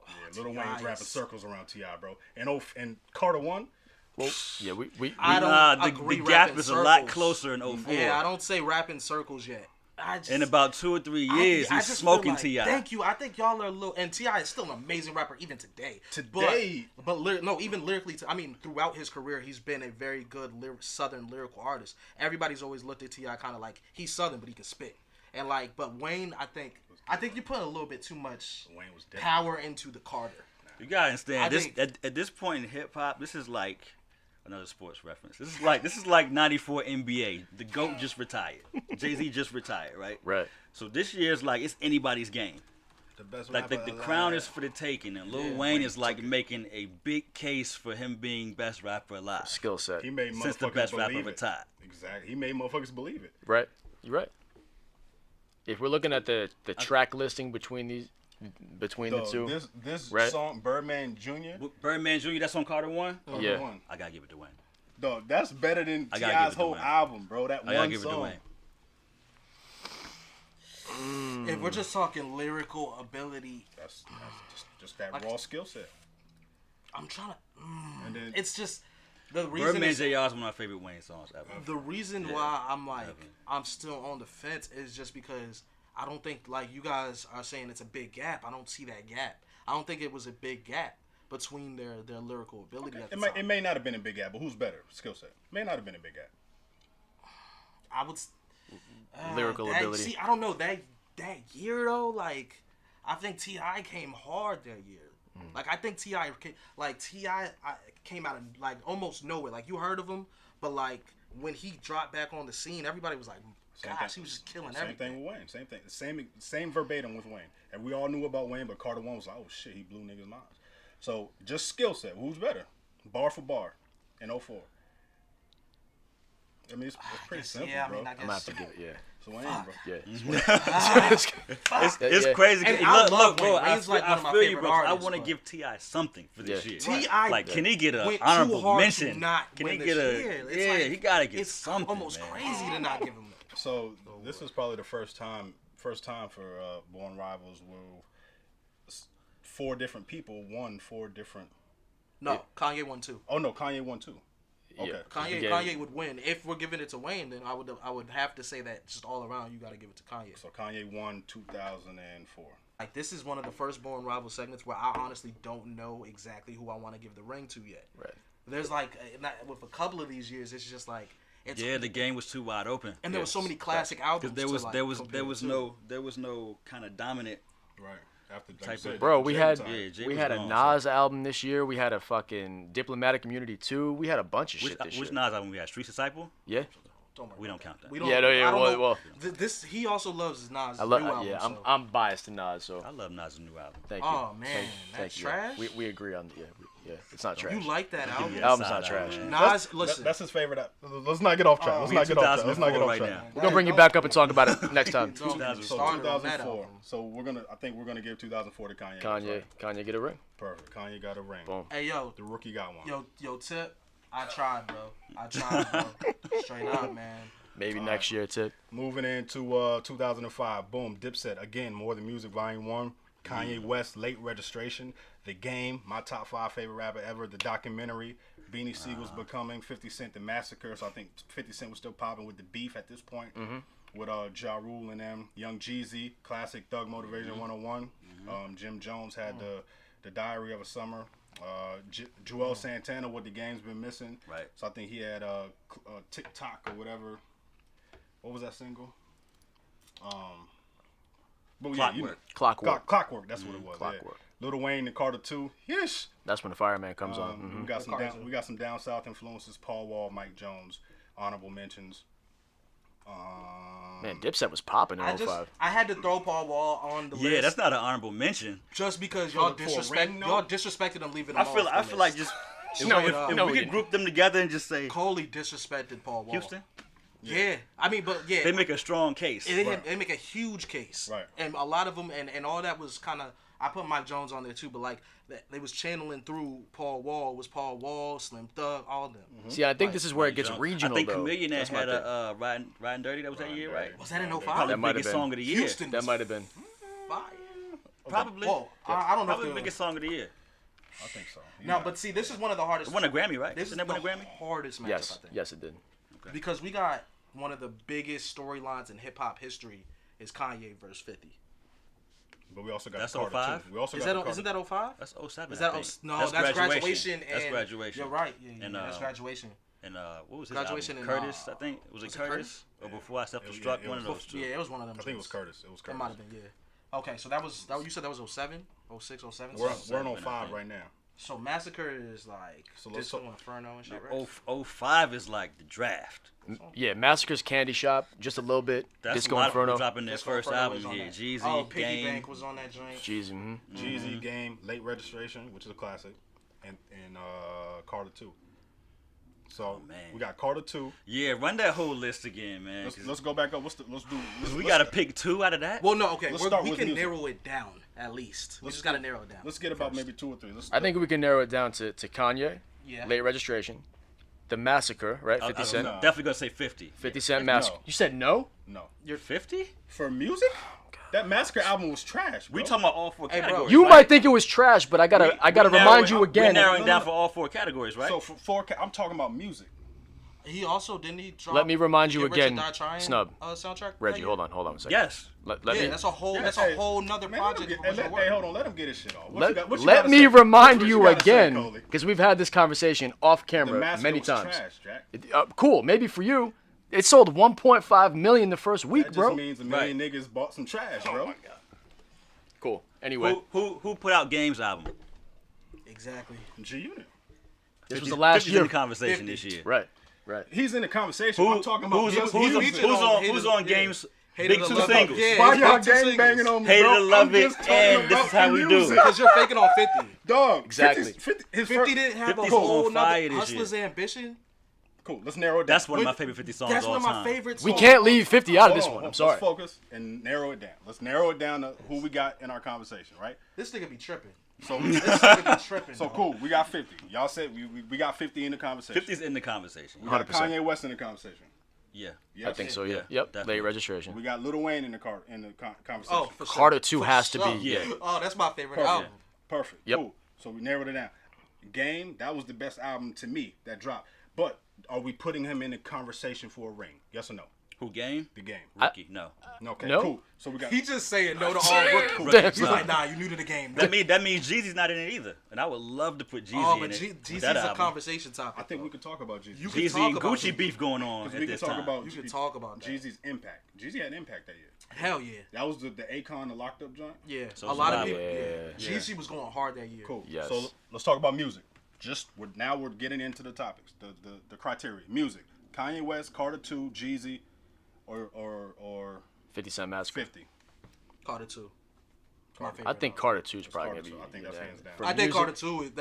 Yeah, Little T.I. Wayne's rapping is- circles around T.I., bro. And Carter 1, Well, yeah, we I don't Nah, agree. the gap rap in is a lot circles. closer in 04. Yeah, I don't say rap in circles yet. In about 2 or 3 years, I he's just smoking feel like, T.I. Thank you. I think y'all are a little. And T.I. is still an amazing rapper even today. But even lyrically, I mean, throughout his career, he's been a very good Southern lyrical artist. Everybody's always looked at T.I. kind of like he's Southern, but he can spit. And like, but Wayne, I think you put a little bit too much power into the Carter. You gotta understand at this point in hip hop, this is like another sports reference. This is like '94 NBA. The GOAT just retired. Jay-Z just retired, right? Right. So this year's like it's anybody's game. The best Like the crown is for the taking, and Lil Wayne is like making a big case for him being best rapper alive. Skillset. He made Since the best rapper believe it. retired. Exactly. He made motherfuckers believe it. Right. You're right. If we're looking at the track listing between the two, This right? song, Birdman Jr. Birdman Jr. That's on Carter 1. Yeah. One. I gotta give it to Wayne. Dog, that's better than I gotta give T.I.'s it to whole Wayne. album, bro. That I gotta one give it to song. Wayne. If we're just talking lyrical ability, That's just that Like- raw skill set. I'm trying to. And then It's just the reason. Birdman is- JR is one of my favorite Wayne songs ever. The reason why I'm like Definitely. I'm still on the fence is just because I don't think like you guys are saying it's a big gap. I don't see that gap. I don't think it was a big gap between their lyrical ability at the time. it may not have been a big gap, but who's better? Skill set. May not have been a big gap. I would Lyrical ability. See, I don't know that year though. Like, I think T.I. came hard that year. Like, I think T.I. came out of like almost nowhere. Like, you heard of him, but like when he dropped back on the scene, everybody was like, "Gosh, he was just killing everything." Same thing with Wayne. Same thing. Same verbatim with Wayne. And we all knew about Wayne, but Carter 1 was like, oh shit, he blew niggas' minds. So just skill set. Who's better? Bar for bar in 04. I mean, it's pretty simple, Yeah, I bro. mean, I I'm gonna have guess. to give it. Yeah. So Wayne, bro. Yeah. It's Yeah. crazy. And I Look, love bro, Wayne. I Wayne's feel, like one I of my feel you, favorite bro. I artists, want to but- give T.I. something for this Yeah. year. T.I. Like, can he get an went too honorable hard to mention? not Can he win get this a? year. It's Yeah, like- he gotta get It's something. almost man. crazy to not give him. So this was probably the first time for Born Rivals where 4 different people won 4 different. No, Kanye won too. Oh no, Kanye won too. Okay. Yeah. Kanye would win. If we're giving it to Wayne, then I would have to say that just all around you got to give it to Kanye. So Kanye won 2004. Like, this is one of the first Born Rival segments where I honestly don't know exactly who I want to give the ring to yet. Right. There's like with a couple of these years, it's just like it's Yeah, the game was too wide open. and there were so many classic albums. Because to, like, there was compare to. no kind of dominant. Right. After Type like of- you said, Bro, after we Jay had retired. Yeah, Jay we was had a gone, Nas album this year. We had a fucking Diplomatic Community 2. We had a bunch of Which shit this Nas year. album we had? Street Disciple. Yeah. Don't worry We about don't count that. We don't. Yeah, no, yeah, I don't know. well. This he also loves his Nas. I love. new album, Yeah, so. I'm biased to Nas, so I love Nas' new album. thank you. Oh man, Thank that's you. trash. We agree on yeah. It's not trash. You like that album? Yeah. Album's Side not trash. album. Nas, listen. That's his favorite. Let's not get off track. Let's We not in get off track. Let's not get 2004 off right track. now. We're gonna bring you back up and talk about it next time. Don't get me 2004. So started on that 2004. album. So I think we're gonna give 2004 to Kanye. Kanye get a ring. Perfect. Kanye got a ring. Boom. Hey yo, The rookie got one. yo, Tip. I tried, bro. Straight up, man. Maybe next year, Tip. Moving into 2005. Boom. Dipset again. More Than Music Volume 1. Kanye West Late Registration. The Game. My top 5 favorite rapper ever. The documentary. Beanie Siegel's Becoming. 50 Cent The Massacre. So I think 50 Cent was still popping with the beef at this point. With Ja Rule and them. Young Jeezy. Classic Thug Motivation 101. Jim Jones had the Diary of a Summer. Joel Santana, What the Game's Been Missing. Right. So I think he had TikTok or whatever. What was that single? But yeah, Clockwork. Clockwork. That's what it was. Clockwork. Yeah. Lil Wayne and Carter 2. Yes. That's when the Fireman comes on. We got some down south influences. Paul Wall, Mike Jones. Honorable mentions. Man, Dipset was popping in 05. I had to throw Paul Wall on the list. Yeah, that's not an honorable mention. just because For y'all a ring, no? disrespected him leaving him I feel off the like list. just No, if no, we we could group them together and just say Coley disrespected Paul Wall. Houston, Yeah. I mean, but yeah. they make a strong case. They make a huge case. Right. And a lot of them, and all that was kind of, I put Mike Jones on there too, but like, they was channeling through Paul Wall. It was Paul Wall, Slim Thug, all them. See, I think this is where it gets regional, I think though. Chameleon That's my had thing. a Riding Dirty. That was that year, right? Was that in 05? Probably That the might have biggest been. song of the year. Houston That might have been. Fire. Probably. Whoa, I don't know Probably if the biggest song of the year. I think so. No, but see, this is one of the hardest. It won a Grammy, right? This is Didn't the it win a Grammy? hardest matchup, Yes, I think. yes, it did. Because we got one of the biggest storylines in hip hop history is Kanye versus 50. But we also got That's Carter 05? too. We also Is got that the Carter. isn't that 05? That's 07. Is I that think. no? That's graduation. That's and, graduation. You're right. Yeah, And, that's graduation. And what was his Graduation album? and, Curtis, I think. Was it was it Curtis? Or Before I Self-Destruct? it One of was those two. Yeah, it was one of them. I think it was Curtis. It was It Curtis. might have been. Yeah. Okay, so that was you said that was 07, 06, 07. We're on I 05 think. right now. So Massacre is like So let's Disco talk- Inferno and shit, right? 05 is like the draft. Yeah, Massacre's Candy Shop, just a little bit. That's Disco a lot of people Inferno. dropping their Disco first Inferno album was on here. that. Jeezy, Oh, Piggy Game. Bank was on that joint. Jeezy. Jeezy Game, Late Registration, which is a classic, and Carter 2. So man. we got Carter 2. Yeah, run that whole list again, man. Let's go back up. We got to pick two out of that. Well, no, okay, Let's we start can with music. narrow it down at least. We Let's just got to narrow it down. Let's get about first. maybe 2 or 3. I think we can narrow it down to Kanye, Yeah. Late Registration, The Massacre, right? 50 I'm Cent. no. definitely going to say 50. 50 Cent No. Massacre. You said no? No. You're 50? For music, that Massacre album was trash. Bro. We talking about all four Hey, bro. categories. You right? might think it was trash, but I gotta remind you We're again. narrowing down for all four categories, right? So for 4, I'm talking about music. He also didn't he drop. Let me remind you Get Rich or again, Die Trying, Snub. Soundtrack. Reggie, that hold year? on a second. Yes. Let Yeah, me that's a whole. Yeah, That's hey, a whole nother Man, project. hey, hold on. Let him get his shit off. let me remind you gotta say, again, Coley? because we've had this conversation off The camera Massacre many was times. trash, Jack. Cool, maybe for you, it sold 1.5 million the first week, That just bro. means a million niggas bought some trash, bro. Cool. Anyway, Who put out Game's album? Exactly. G Unit. this was the last 50's year. in the conversation 50. this year. Right. He's in the conversation. I'm talking about who's music. on yeah. Game's Hated big to two love it. singles? Yeah. Why y'all Big two gang banging singles. on me, Hated bro? to love I'm it, just talking and this about is how the we do music. it. Because you're faking on 50. Dog. Exactly. 50 didn't have 50's a whole on fire nother this Hustler's year. Ambition. Cool. Let's narrow it down. That's one of my favorite 50 songs That's of all one of my time. favorites. We can't leave 50 out of this Hold on, one. I'm let's sorry. focus and narrow it down. Let's narrow it down to who we got in our conversation, right? This nigga be tripping. So, This nigga be tripping. so dog. cool. We got 50. Y'all said we got 50 in the conversation. 50's in the conversation. We got 100%. Kanye West in the conversation. Yeah. Yes. I think so, yeah. Yeah, Yep. definitely. Late registration. We got Lil Wayne in the conversation. Oh, for sure. Carter 2 For has to be, sure. yeah. Oh, that's my favorite Perfect. album. Perfect. Yep. Cool. So we narrowed it down. Game, that was the best album to me that dropped. But are we putting him in the conversation for a ring? Yes or no? Who Game? The Game. Rookie. No. Okay. No. Cool. So we got. He just saying no to all rookies. Damn, He's son. like, nah, you new to the game. That means Jeezy's not in it either, and I would love to put Jeezy Oh, in but it. Jeezy's with that a album. conversation topic. I think though. we could talk about Jeezy. You could Jeezy talk and about Gucci Jeezy. beef going on Because at we could this talk time. about You could talk about that. Jeezy's impact. Jeezy had impact that year. Hell yeah. That was the Akon, the locked up joint. Yeah. So a it's lot a of lot. people. Yeah. Yeah. Jeezy was going hard that year. Cool. Yes. So let's talk about music. Now we're getting into the topics, the criteria. Music. Kanye West, Carter 2, Jeezy, or 50 Cent Massacre. 50. Carter 2. My favorite I think album. Carter 2 is It's probably Carter going to be. 2. I think that's yeah. hands down. For I think music- Carter 2,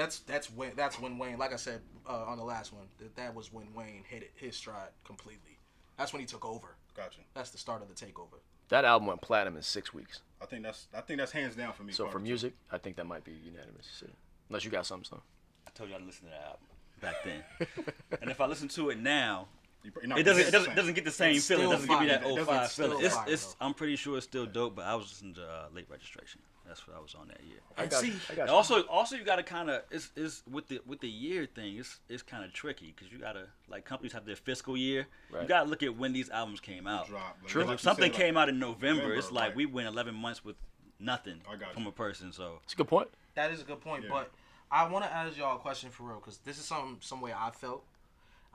that's when Wayne, like I said on the last one, that was when Wayne hit his stride completely. That's when he took over. Gotcha. That's the start of the takeover. That album went platinum in 6 weeks. I think that's hands down for me. So for Carter 2. music, I think that might be unanimous decision. Unless you got something, Snow. I told you I listened to that album back then, and if I listen to it now, You're not it gonna get the doesn't same. doesn't get the same It's feeling. It still doesn't give me fire. that It doesn't- 05 it's still feeling. fire, It's though. I'm pretty sure it's still dope, but I was listening to Late Registration. That's what I was on that year. I And got see, you. I got And you. also you gotta kind of it's with the year thing. It's kind of tricky because you gotta like companies have their fiscal year. You Right. gotta look at when these albums came out. Drop, like- True. like If you something said, came out in November, it's like right. we went 11 months with nothing I got from you. a person. So It's a good point. that is a good point. Yeah. But I want to ask y'all a question for real, because this is some way I felt,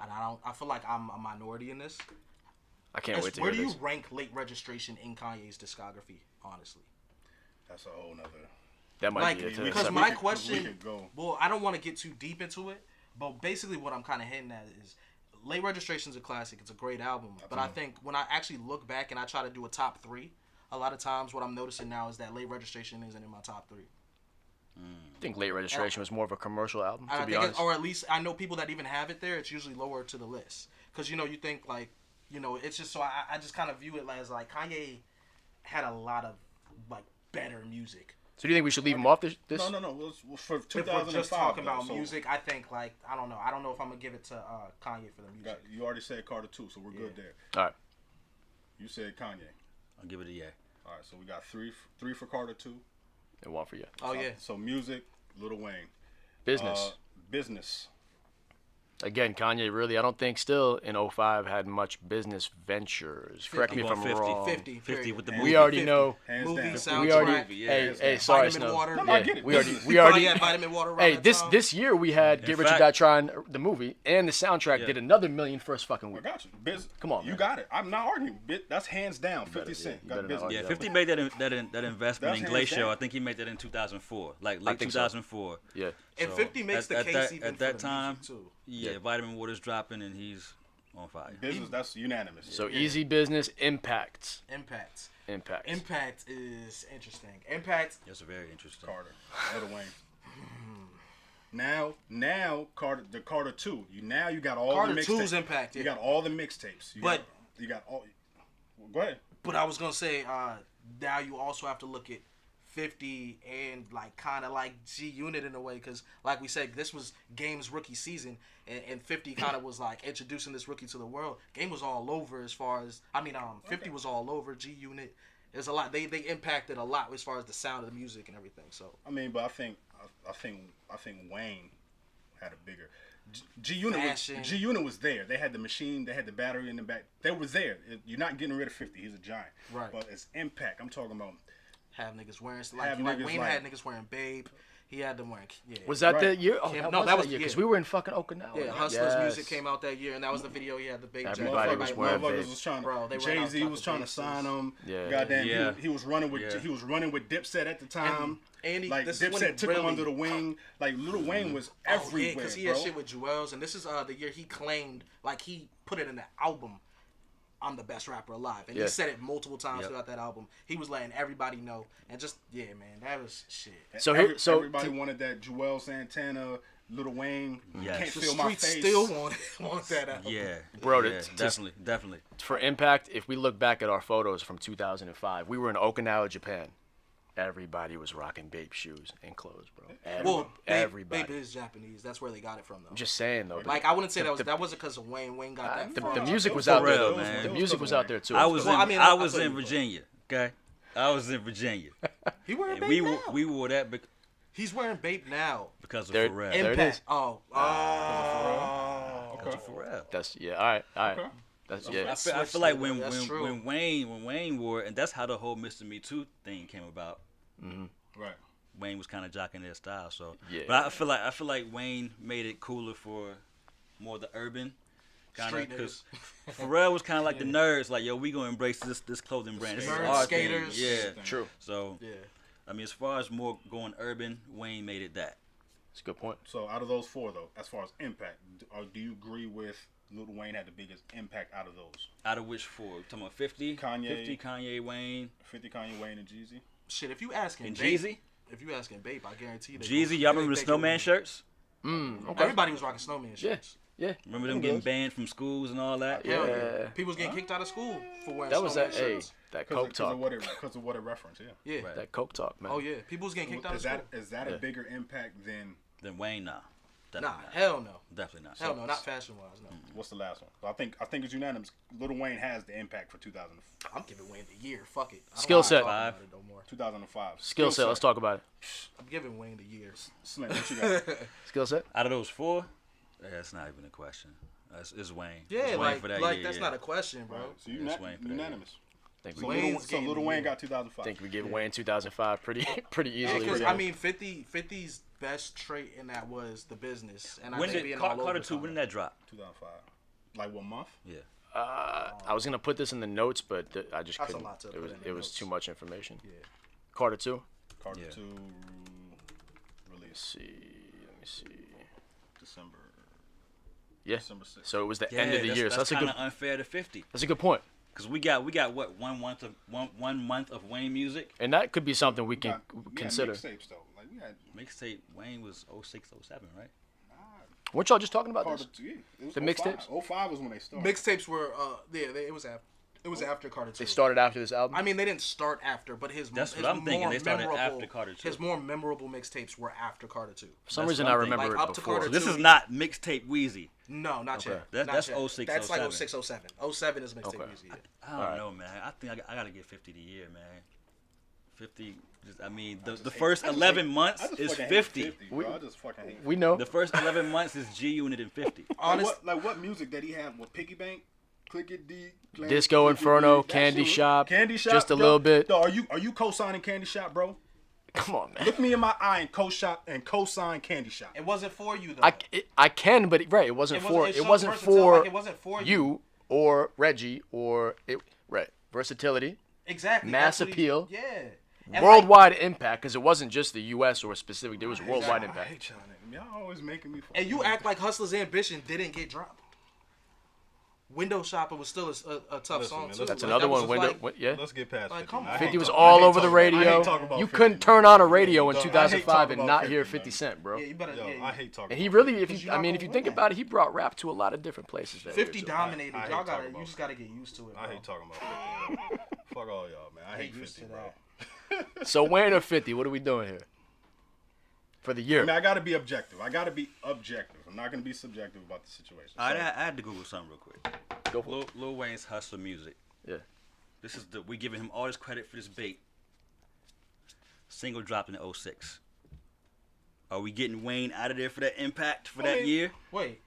and I feel like I'm a minority in this. I can't wait to Where hear do this. you rank Late Registration in Kanye's discography? Honestly, That's a whole nother. That might like be it. because we my could- we question. could go. Well, I don't want to get too deep into it, but basically what I'm kind of hinting at is Late Registration's a classic. It's a great album, but I think when I actually look back and I try to do a top 3, a lot of times what I'm noticing now is that Late Registration isn't in my top 3. I think Late Registration was more of a commercial album, I to be think honest. or at least I know people that even have it there. It's usually lower to the list because you think like it's just so I just kind of view it as like Kanye had a lot of like better music. So do you think we should leave him off this? No. Well, for If we're 2005. just talking though, about so music, I think like I don't know. I don't know if I'm gonna give it to Kanye for the music. you already said Carter 2, so we're good there. All right. You said Kanye. I'll give it a yeah. All right, so we got three for Carter 2. And one for you. Oh yeah. So music, Lil Wayne. Business. Business. Again, Kanye really, I don't think still in '05 had much business ventures. Correct me if I'm wrong. 50 with the period. movie. We already know. Hands Movie down. soundtrack. We already. Yeah. Hey, sorry, Vitamin Snubb. water. No, I get it. We already. You We probably already. had vitamin water around Hey, that this time. this year we had Get Rich or fact- Die Trying, the movie, and the soundtrack Yeah. did another million first fucking I week. got you. Come on, You man. got it. I'm not arguing. That's hands down. 50 Cent. you Got better not business. argue. Yeah, Yeah. 50 made that investment That's in hands Glacier. down. I think he made that in 2004, like late think so. 2004. Yeah. And So, 50 makes the case even at that for the time. music, too. Yeah, Vitamin Water's dropping and he's on fire. Business. That's unanimous. So easy business impacts. Impacts. Impacts. Impact is interesting. Impact. That's very interesting. Carter. Lil Wayne. Now Carter. The Carter 2. You got all Carter the 2's mixtapes. impact. You Yeah. got all the mixtapes. You got all. Well, go ahead. But I was gonna say, now you also have to look at 50 and like kind of like G Unit in a way, because like we said, this was Game's rookie season, and 50 kind of was like introducing this rookie to the world. Game was all over as far as 50 was all over. G Unit, there's a lot. They impacted a lot as far as the sound of the music and everything. So I mean, but I think Wayne had a bigger. G Unit was there. They had the machine. They had the battery in the back. They was there. You're not getting rid of 50. He's a giant. Right. But it's impact. I'm talking about. have niggas wearing Have like niggas Wayne like- had niggas wearing Babe. He had them wearing. Yeah. Was that the Right. year? Oh, Kim- that no, was that that was- year because yeah. we were in fucking Okinawa. Yeah, Hustler's Yes. music came out that year, and that was the video. He had the Babe. Everybody was wearing Motherfuckers Babe. was trying Bro, they to. ran out Jay-Z top was of trying to bases. sign him. Yeah. Goddamn. Yeah. He was running with. Yeah. He was running with Dipset at the time. And he, Like this is when Dipset he took really, him under the wing. Like Lil Wayne was everywhere, because he bro. had shit with Jewels, and this is the year he claimed, like he put it in the album, I'm the best rapper alive, and Yeah. he said it multiple times Yep. throughout that album. He was letting everybody know, and just man, that was shit. So everybody wanted that Joel Santana, Lil Wayne. Yes. Can't The feel my streets face. still want that album. Yeah, Bro, yeah, to- definitely. for impact, if we look back at our photos from 2005, we were in Okinawa, Japan. Everybody was rocking Babe shoes and clothes, bro. Well, Everybody. Babe is Japanese. That's where they got it from, though. I'm just saying though. Like I wouldn't say that wasn't because of Wayne. Wayne got that. the from. music was For out there. real, though. man. The music was out there too. I was Well, in, I mean, I I was feel in you. Virginia. Okay, I was in Virginia. He wearing And Babe now. we wore that He's wearing Babe now. because of There- Pharrell. There it Impact. is. Oh. Because of Pharrell. That's All right. That's I yeah. feel like when That's true. Wayne wore it, and that's how the whole Mr. Me Too thing came about. Right. Wayne was kind of jocking their style, so. Yeah. But I feel like Wayne made it cooler for more the urban kind of, Street because Pharrell was kind of like the nerds, like yo, we gonna embrace this clothing brand. This is Nerds, our skaters. thing. Yeah. True. So Yeah. I mean, as far as more going urban, Wayne made it that. That's a good point. So out of those four, though, as far as impact, do you agree with Lil Wayne had the biggest impact out of those? Out of which four? We're talking about 50? Kanye. 50, Kanye, Wayne, 50 Kanye, Wayne, and Jeezy. Shit, if you asking and Babe, Jeezy. if you asking Babe, I guarantee they Jeezy, y'all remember the snowman shirts? Okay. Everybody was rocking snowman Yeah. shirts. Yeah. Remember them getting banned from schools and all that? Hell Yeah. People was getting kicked out of school for wearing That was snowman that. Hey, shirts. that Because coke talk. of what it referenced, yeah. Yeah. Right. That coke talk, man. Oh yeah. People was getting kicked out of Is school. that Yeah. a bigger impact than Then Wayne, nah. Nah, Definitely not. hell no. Definitely not. Hell no, not fashion wise, no. what's the last one? I think it's unanimous. Lil Wayne has the impact for 2005. I'm giving Wayne the year. Fuck it. I don't Skillset. wanna talk about it no more. 2005. Skillset. Let's talk about it. I'm giving Wayne the year. Slim, what you got? Skillset. Out of those four, that's not even a question. It's Wayne. Yeah, It's Wayne like for that like year, that's yeah. not a question, bro. So That's Wayne for that. unanimous. Think So we, Wayne's Lil getting Wayne the got 2005. think we give Wayne 2005 pretty easily. Because Yeah. I mean, 50's best trait in that was the business, and I When think did being all Carter over 2? the When did that drop? 2005. Like what month? Yeah. I was gonna put this in the notes, but I just That's a couldn't. lot to It put was in the it was notes. too much information. Yeah. Carter 2. Carter Yeah. 2 Let's release see. Let me see. December. Yeah. December 6th. So it was the Yeah, end of the year. So that's a kind good. of unfair to 50 That's a good point. because we got what one month of Wayne music. And that could be something we can We had consider. mixtapes though. Like we had Mixtape Wayne was 06, 07, right? Weren't y'all just talking about Carter this? 2. Yeah, it was The 05. mixtapes? 05 was when they started. Mixtapes were it was after Carter 2. They started after this album. I mean, they didn't start after, but That's his what I'm thinking. more They started memorable- after Carter 2. His more memorable mixtapes were after Carter 2. For some that's reason, what I I'm thinking. remember Like, it up to before. Carter So this 2, is not mixtape Wheezy. No, not Okay. yet. That's Not yet. 06, That's like 07. 06, 07. 07 is mixtape Okay. music. Yeah. I don't know, man. I think I gotta get 50 the year, man. 50. I mean, the first 11 months is 50. Bro. I just fucking hate We know. The first 11 months is G Unit and 50. What music did he have with Piggy Bank? Click it D. Disco Click it Inferno, D. That Candy shit was- Shop, Candy Shop. just a yo, little bit. Yo, are you co-signing Candy Shop, bro? Come on, man. Look me in my eye and co-sign Candy Shop. It wasn't for you though. I can, but right, it wasn't for it it shows wasn't versatile, for like it wasn't for you or Reggie or it. Right, versatility, exactly mass that's what appeal. Yeah. And worldwide impact, because it wasn't just the U.S. or specific. There was worldwide I impact. hate y'all niggas. Y'all always making me. And you act like Hustler's Ambition didn't get dropped. Window Shopping was still a tough song man, too. That's Like, another that was one. just Window, like- yeah. Let's get past Like, 50. come man. on. I 50 hate was talk- all I hate over the talking- I hate radio. talking about You 50, couldn't man. turn on a radio in Dog, I hate 2005 talking and about not 50, hear man. 50 Cent, bro. Yeah, you better. Yo, yeah, I hate talking. And he about really, Because you're I not mean, gonna if you win think that. about it, he brought rap to a lot of different places. That 50 year, too. dominated. I hate Y'all talking you about just gotta get used to it. I bro. hate talking about 50. Bro. Fuck all y'all, man. I hate used 50, to bro. that. So Wayne or 50, what are we doing here? For the year. I mean, I gotta be objective. I'm not gonna be subjective about the situation. I So, had to Google something real quick. Go for it. Lil Wayne's Hustler Music. Yeah. This is we giving him all this credit for this bait. Single dropped in 06. Are we getting Wayne out of there for that impact for that mean, year? Wait.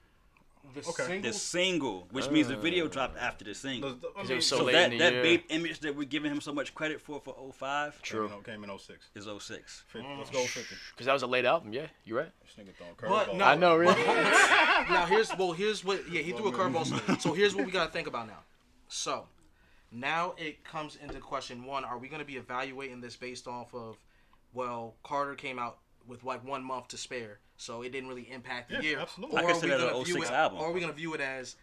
The Okay. single. The single, which means the video dropped after the single. I it mean, was so So late that in the year. bait image that we're giving him so much credit for 05 True. Came in 06. is 06. 50. Let's go 50. Because that was a late album. Yeah, you're right. This nigga throwing But curveballs. no, I know, really. Now here's what. Yeah, he threw a curveball. So here's what we gotta think about now. So now it comes into question one: are we gonna be evaluating this based off of, well, Carter came out with like 1 month to spare, so it didn't really impact the Yeah, year. absolutely. I Or are we consider that gonna an view 06 it, album. or are we gonna view it as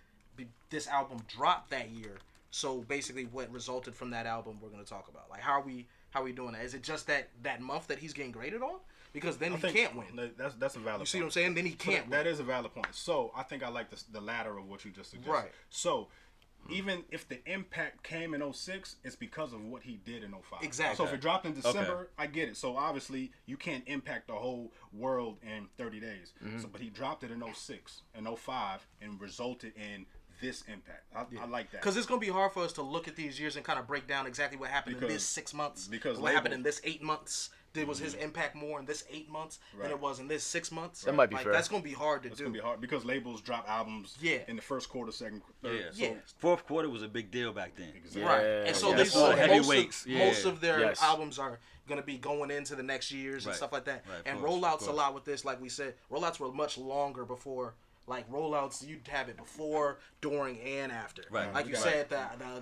this album dropped that year? So basically, what resulted from that album, we're gonna talk about. Like, how are we doing that? Is it just that month that he's getting graded on? Because then I he think can't win. That's a valid. You see point. what I'm saying? Then he can't win. That is a valid point. So I think I like the latter of what you just suggested. Right. So even if the impact came in 06, it's because of what he did in 05. Exactly. So if it dropped in December, Okay. I get it. So obviously you can't impact the whole world in 30 days. Mm-hmm. So but he dropped it in 06 and 05 and resulted in this impact. I like that. Because it's going to be hard for us to look at these years and kind of break down exactly what happened in Because- this 6 months. because what happened label- in this 8 months. Was his impact more in this 8 months than Right. it was in this 6 months? That might be like, fair. That's going to be hard to It's do. gonna be hard because labels drop albums Yeah. in the first quarter, second, third. Yeah. So Yeah. Fourth quarter was a big deal back then. Exactly. Right. Yeah, And so yeah. these That's all the most, heavyweights. of, most Yeah. of their Yes. albums are going to be going into the next years and Right. stuff like that. Right, of And course, of rollouts a course. lot with this, like we said, rollouts were much longer before. Like rollouts, you'd have it before, during, and after. Right. Like you Right. said,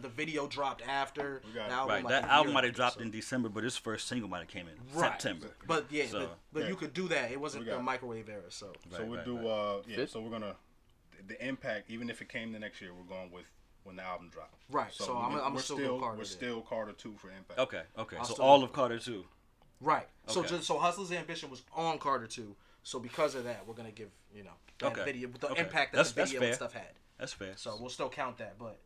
the video dropped after got it. the album. Right, like, that a album year might have after, dropped so. in December, but his first single might have came in Right. September. But yeah, So, but yeah. you could do that. It wasn't We got the it. microwave era, so. So Right, we'll right, do right. Fit? so we're gonna the impact, even if it came the next year, we're going with when the album dropped. Right, so I'm we're still go Carter we're there. still Carter 2 for impact. Okay. I'll So still all go of Carter too. Right. So Okay. so Hustler's Ambition was on Carter 2. So because of that, we're gonna give that Okay. video, the Okay. impact that That's the video and fair. stuff had. That's fair. So we'll still count that, but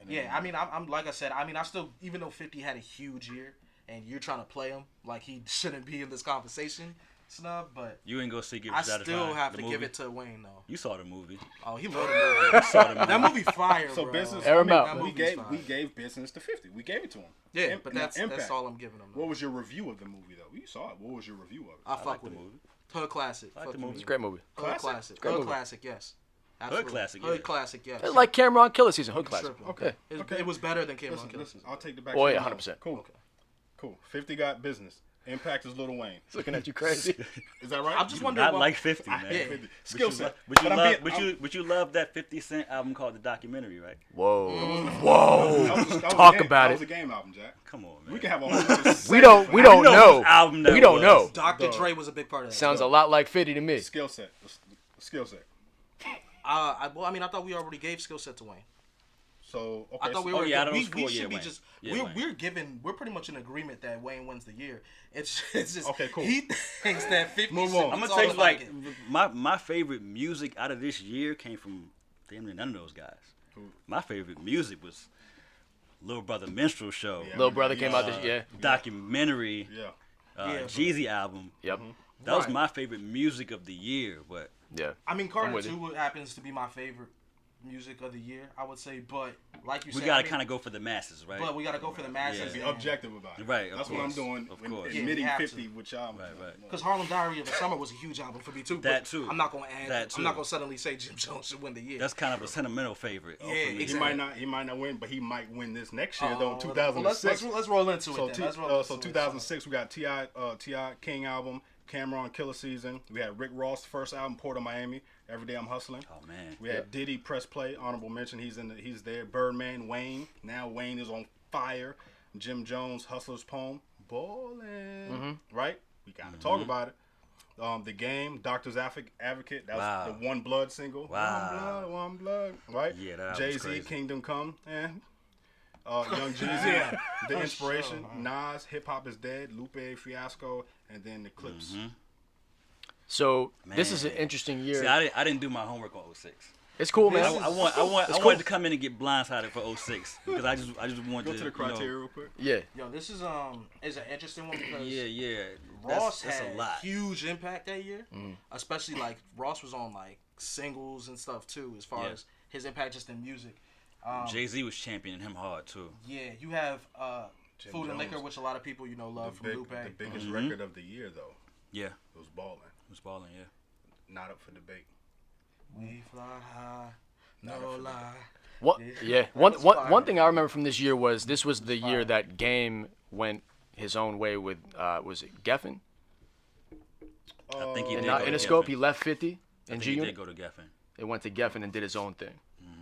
And then- yeah, I mean, I'm like I said, I mean, I still, even though 50 had a huge year, and you're trying to play him like he shouldn't be in this conversation, Snubb, but You ain't gonna see Give I Us Out of still Time, have the to movie? give it to Wayne though. You saw the movie. Oh, he loved the movie. Saw the movie. That movie fire, So bro. business. Air 'em out. That we movie's gave fire. business to 50. We gave it to him. Yeah, but Now, that's impact. all I'm giving him. What was your review of the movie though? You saw it. What was your review of it? I fuck like with the it. movie. Hood classic. I like Fuck the with movie. me. It's a great movie. Hood Classic? classic. Great Hood movie. classic, yes. Absolutely. classic, Hood yeah. classic, yes. It's like Cameron Killer Season, Hood Classic. Tripping. Okay. It was better than Cameron Killer. Listen, I'll take the back. Oh, to yeah, the 100%. Cool. Okay. Cool. 50 got business. Impact is Lil Wayne. He's looking at you crazy. Is that right? I'm just wondering. Not why- like 50, man. yeah. 50. But Skill you set. lo- But you But I'm love, being- but you love that 50 Cent album called The Documentary, right? Whoa. That Whoa. was a Talk game- about That was it. a game album, Jack. Come on, man. We can have a whole. We don't You know know. whose album that We don't was. know. Dr. Dog. Dre was a big part of that. Sounds a lot like 50 to me. Skill set. Skill set. I thought we already gave skill set to Wayne. So okay. I thought we Oh, were. yeah, out of we, those four, we yeah, should be Wayne. just. Yeah, Wayne. We're pretty much in agreement that Wayne wins the year. It's just. Okay, cool. He thinks that 50. Move should on. be I'm gonna all tell you, about like, it. my favorite music out of this year came from damn near none of those guys. My favorite music was Little Brother Minstrel Show, Yeah. Little Brother came out this year. documentary, Yeah. Yeah, Jeezy album. Yep. That was Right. my favorite music of the year. But Yeah. I mean, I'm Carter with 2 happens to be my favorite. music of the year, I would say. But like you We said, gotta kind of go for the masses, right? But we gotta go for the masses. Be objective about it. Right, of That's what I'm course, doing. of course. Admitting Yeah, you have 50, to. which I'm. Right. Because Harlem Diary of the Summer was a huge album for me too. That but too. I'm not gonna add. That I'm not too. gonna suddenly say Jim Jones should win the year. That's kind of a sentimental favorite. Yeah, for me. exactly. He might not win, but he might win this next year though. Well, 2006. let's roll into So, it. Then. Let's roll into so it. 2006, we got T.I. King album, Cameron Killer Season. We had Rick Ross' first album, Port of Miami. Every Day I'm Hustling. Oh man. We had Diddy Press Play, honorable mention. He's there. Birdman, Wayne. Now Wayne is on fire. Jim Jones, Hustler's Poem, Ballin'. Right? We gotta talk about it. The Game, Doctor's Advocate. That was the One Blood single. Wow. One Blood. Right? Yeah, that was Jay-Z, crazy. Kingdom Come. Young Jeezy, The Inspiration. Nas, Hip Hop is Dead. Lupe Fiasco, and then the Clips. So this is an Man. interesting year. See, I didn't do my homework on 06. It's cool, man. I wanted to come in and get blindsided for 06 because I just wanted Go to the criteria real quick. Yeah. Yo, this is an interesting one because Yeah. Ross That's had a lot. huge impact that year, especially like Ross was on like singles and stuff too, as far as his impact just in music. Jay-Z was championing him hard too. Yeah, you have Jim Food and Jones. Liquor, which a lot of people love from Lupe. The biggest record of the year though. Yeah. It was Ballin'. He was balling, yeah. Not up for debate. We fly high, no lie. What? Yeah. One thing I remember from this year was this was the year that Game went his own way with was it Geffen? I think he In did. Go to Interscope, Geffen. he left 50 I in think G he Unit. did go to Geffen. It went to Geffen and did his own thing.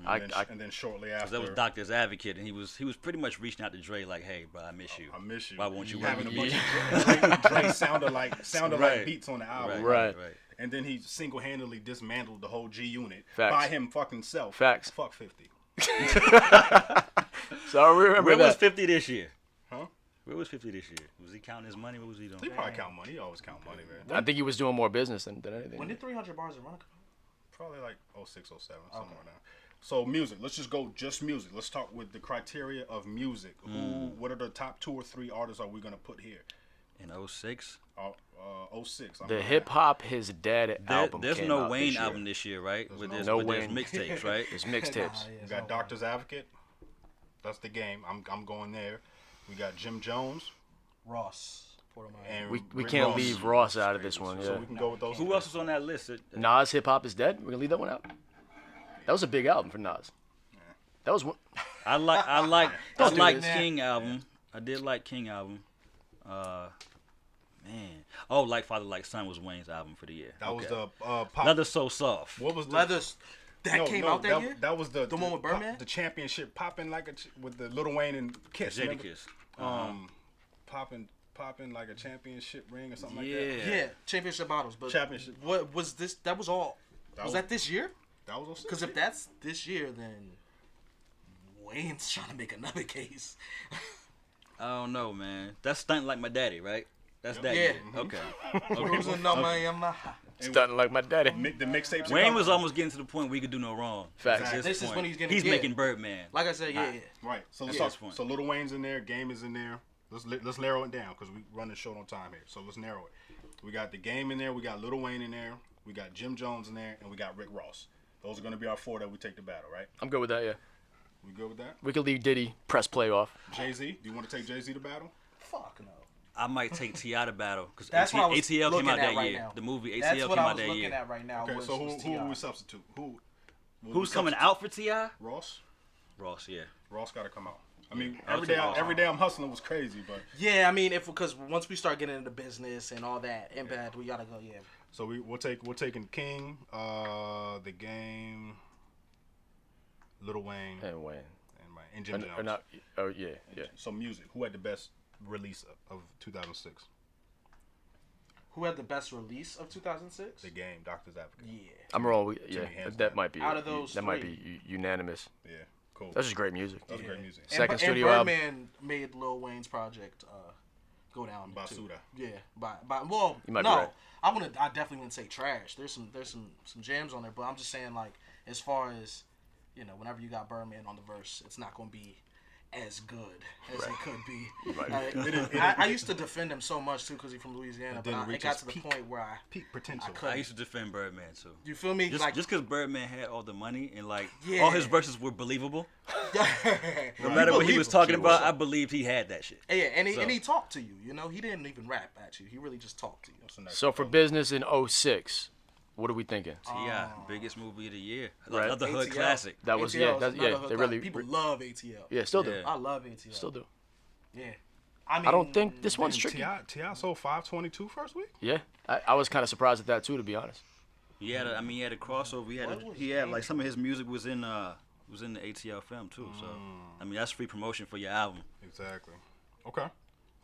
And then shortly after, That was Doctor's Advocate, and he was pretty much reaching out to Dre like, "Hey, bro, I miss you. I miss you. Why won't you having a work bunch with of Dre sounded like Right. beats on the album. Right. And then he single-handedly dismantled the whole G Unit Facts. by him fucking self. Facts. Fuck 50. So I remember Where was that. 50 this year? Huh? Where was 50 this year? Was he counting his money? What was he doing? He probably count money. He always count money, man. I think he was doing more business than anything. When did 300 Bars of Run come out? Probably like 06, 07, somewhere like that. So music. Let's just go just music. Let's talk with the criteria of music. What are the top 2 or 3 artists are we gonna put here? In 06? 06. The Hip Hop His Dead album. There's came no out Wayne this year. album this year, right? There's no there's Wayne. mixtapes, right? It's mixtapes. We got Doctor's Advocate. That's The Game. I'm going there. We got Jim Jones. Ross. Port of Miami. And We Rick can't Ross. leave Ross out of this one. So Yeah. we can go with those. Who else was on that list? Nas Hip Hop Is Dead. We're gonna leave that one out. That was a big album for Nas. That was one. I like Don't do this. King album. I did like King album. Man. Oh, Like Father Like Son was Wayne's album for the year. That was Okay. the pop. Leather So Soft. What was the Leathers. That came out that year? That was the one with Birdman? The championship popping like with the Lil Wayne and Kiss. remember? Jadakiss. Popping like a championship ring or something Yeah. like that. Yeah, championship bottles. But Championship. What was this? That was all. Was that this year? That was 06. Because if that's this year, then Wayne's trying to make another case. I don't know, man. That's Stunting Like My Daddy, right? That's that Yeah. year. Okay. Cruising on Miami. Stunting like my daddy. The mixtapes. Wayne was almost getting to the point where he could do no wrong. Facts. At This is point, when he's getting- He's yeah. making Birdman. Like I said, yeah. right. So let's At talk. this point. So Lil Wayne's in there. Game is in there. Let's narrow it down because we running short on time here. So let's narrow it. We got The Game in there. We got Lil Wayne in there. We got Jim Jones in there, and we got Rick Ross. Those are going to be our 4 that we take to battle, right? I'm good with that. Yeah. We good with that? We could leave Diddy press play off. Jay-Z, do you want to take Jay-Z to battle? Fuck no. I might take T.I. to battle because That's what I was ATL came looking out at that right year. now. The movie That's ATL what came I out was that looking year. at right now. Okay, was, so was who T.I. will we substitute? Who's coming out for T.I.? Ross? Ross, yeah. Ross got to come out. I mean, I'll every take day, Ross. every day I'm hustling was crazy, but Yeah, I mean, because once we start getting into business and all that impact, we gotta go. Yeah. so we're taking King, The Game, Lil Wayne, And Wayne. and Jim Jones. Or not, oh yeah, yeah. So music, who had the best release of 2006? Who had the best release of 2006? The Game, Doctor's Advocate. Yeah. I'm wrong. Yeah, hands that down. might be Out of those that might three. be unanimous. Yeah, cool. That's just great music. That's great music. Second studio album. Birdman made Lil Wayne's project go down. too. Basuda. Yeah, well, You might be no, right. I definitely wouldn't say trash. There's some jams on there, but I'm just saying like as far as whenever you got Birdman on the verse, it's not gonna be as good as it could be. Right. I used to defend him so much too because he's from Louisiana, but it got to the point where peak potential. I used to defend Birdman too. You feel me? Just because Birdman had all the money and like Yeah. all his verses were believable. Right. No matter what he was talking about, I believed he had that shit. Yeah, and he talked to you. You know, he didn't even rap at you. He really just talked to you. So for business in 06, what are we thinking? T.I. biggest movie of the year. Right. Another hood ATL. classic. That was ATL is They another really hood. People love ATL. Yeah, still do. Yeah. I love ATL. Still do. Yeah. I mean, I don't think this one's tricky. T.I. sold 522 first week. Yeah, I was kind of surprised at that too, to be honest. He had a crossover. He had like some of his music was in the ATL film too. So I mean that's free promotion for your album. Exactly. Okay.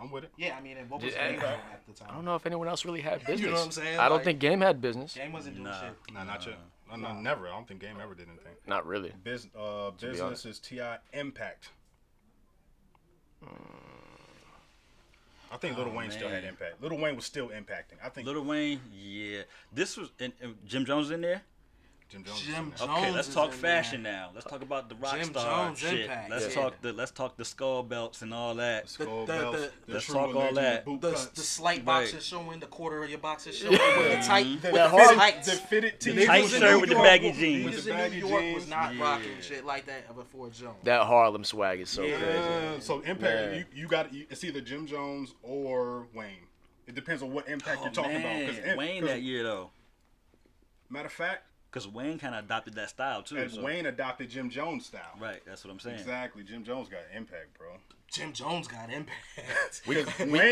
I'm with it. Yeah, I mean, and what was Game doing at the time? I don't know if anyone else really had business. You know what I'm saying? I don't Like, think Game had business. Game wasn't doing shit. Nah, not yet. No, never. I don't think Game ever did anything. Not really. Business honest. is T.I. Impact. I think Lil Wayne still had impact. Lil Wayne was still impacting. I think Lil Wayne, yeah. This was and Jim Jones in there. Jim Jones. Jim is in Jones. Okay, let's is talk in fashion there. now. Let's talk about the rock Jim star Jones shit. impact, Let's talk the skull belts and all that. Skull The- belts, the- the let's true talk all religion, that. boot The cuts, slight Right. boxes showing, the quarter of your boxes showing, with the tight, the with fitted- tights. the fitted The tee, tight niggas in shirt New with the York- baggy jeans. Niggas With the in baggy New York jeans. was not Yeah. rocking shit like that before Jones. That Harlem swag is so Yeah. crazy. So impact, Man. you got it's either Jim Jones or Wayne. It depends on what impact you're talking about. Man, Wayne that year though, Matter of fact, because Wayne kind of adopted that style too. and So. Wayne adopted Jim Jones style. Right, that's what I'm saying. Exactly. Jim Jones got impact, bro. Jim Jones got impact. Wayne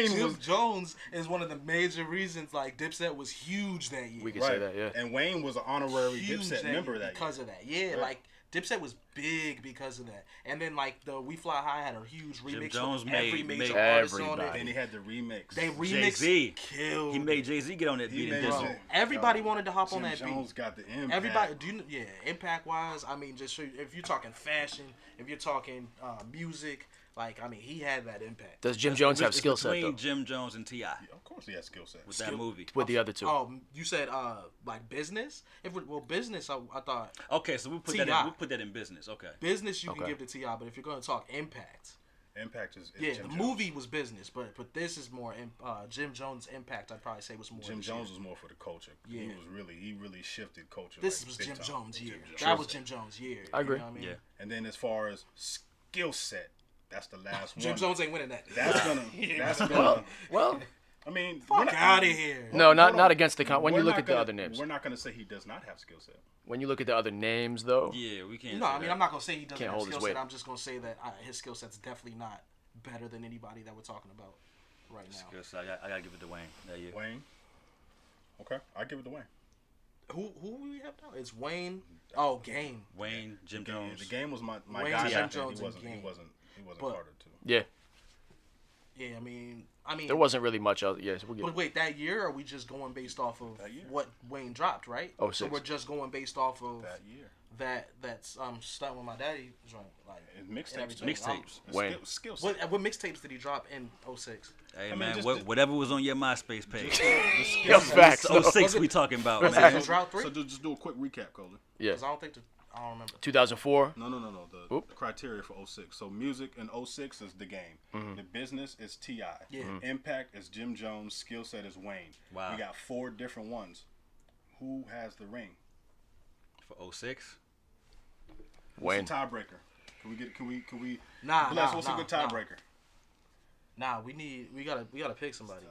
Jim was Jones is one of the major reasons like Dipset was huge that year. We can say that, yeah. And Wayne was an honorary Huge Dipset member year that because year. of that. Yeah, Right. like Dipset was big because of that. And then like the We Fly High had a huge remix Jones with every made major artist on everybody. Then it. he had the remix. They remixed Jay-Z. killed. He made Jay-Z get on that He beat and made dizzle. Jay- Everybody Yo, wanted to hop on Jim that Jones beat. got the impact. Everybody, impact wise, I mean, just if you're talking fashion, if you're talking music, like I mean, he had that impact. Does Jim Jones have It's skill set between though? Jim Jones and T.I. Of course he has skill set. with that movie. With the other two. Oh, you said like business? Business, I thought Okay, so we'll put that in business. Okay. business you can Okay. give to T.I., but if you're gonna talk impact, Impact is yeah, Jim the Jones. movie was business, but this is more Jim Jones' impact. I'd probably say was more. Jim this Jones year. was more for the culture. Yeah. He really shifted culture. This like, was big Jim time. Jones' year. Jim Jones. That was Jim Jones' year. I agree. You know what I mean? Yeah. And then as far as skill set, that's the last one. Jim Jones ain't winning that. That's gonna. That's gonna. Well, I mean, Fuck out of here. no, not Hold on. against the when you We're look not at the gonna- other names. We're not gonna say he does not have skill set. When you look at the other names though, Yeah, we can't. No, say I mean, that. I'm not gonna say he doesn't Can't have hold his skill set. weight. I'm just gonna say that his skill set's definitely not better than anybody that we're talking about right now. Skill set, I gotta give it to Wayne that year. Wayne. Okay, I give it to Wayne. Who we have now? It's Wayne. Oh, Game. Wayne, Jim Game- Jones. The game was my Wayne, guy. Jim back then. Jones, He and wasn't. Game. He wasn't But- Carter too. yeah, Yeah, I mean, there wasn't really much else. Yes, we'll get. But wait, that year, or are we just going based off of That year. what Wayne dropped, right? Oh, So 06. we're just going based off of That year. that's stunt with my daddy joint, like And and mixtapes. everything. Mixtapes. Wayne. Skill set. What mixtapes did he drop in 06? Hey mean, man, just- whatever was on your MySpace page. Yo, facts. Oh, though. 06 we talking about, Was man. it Drought 3? So just do a quick recap, Cola. Yeah, Because I don't think I don't remember. 2004. No. The Oop. criteria for 06. So music in 06 is the game. The business is T.I. Yeah. Impact is Jim Jones. Skill set is Wayne. Wow. We got 4 different ones. Who has the ring? For 06. Wayne. What's the tiebreaker? Can we Nah, bless? nah, What's nah, a good nah. tiebreaker? Nah, we gotta pick somebody.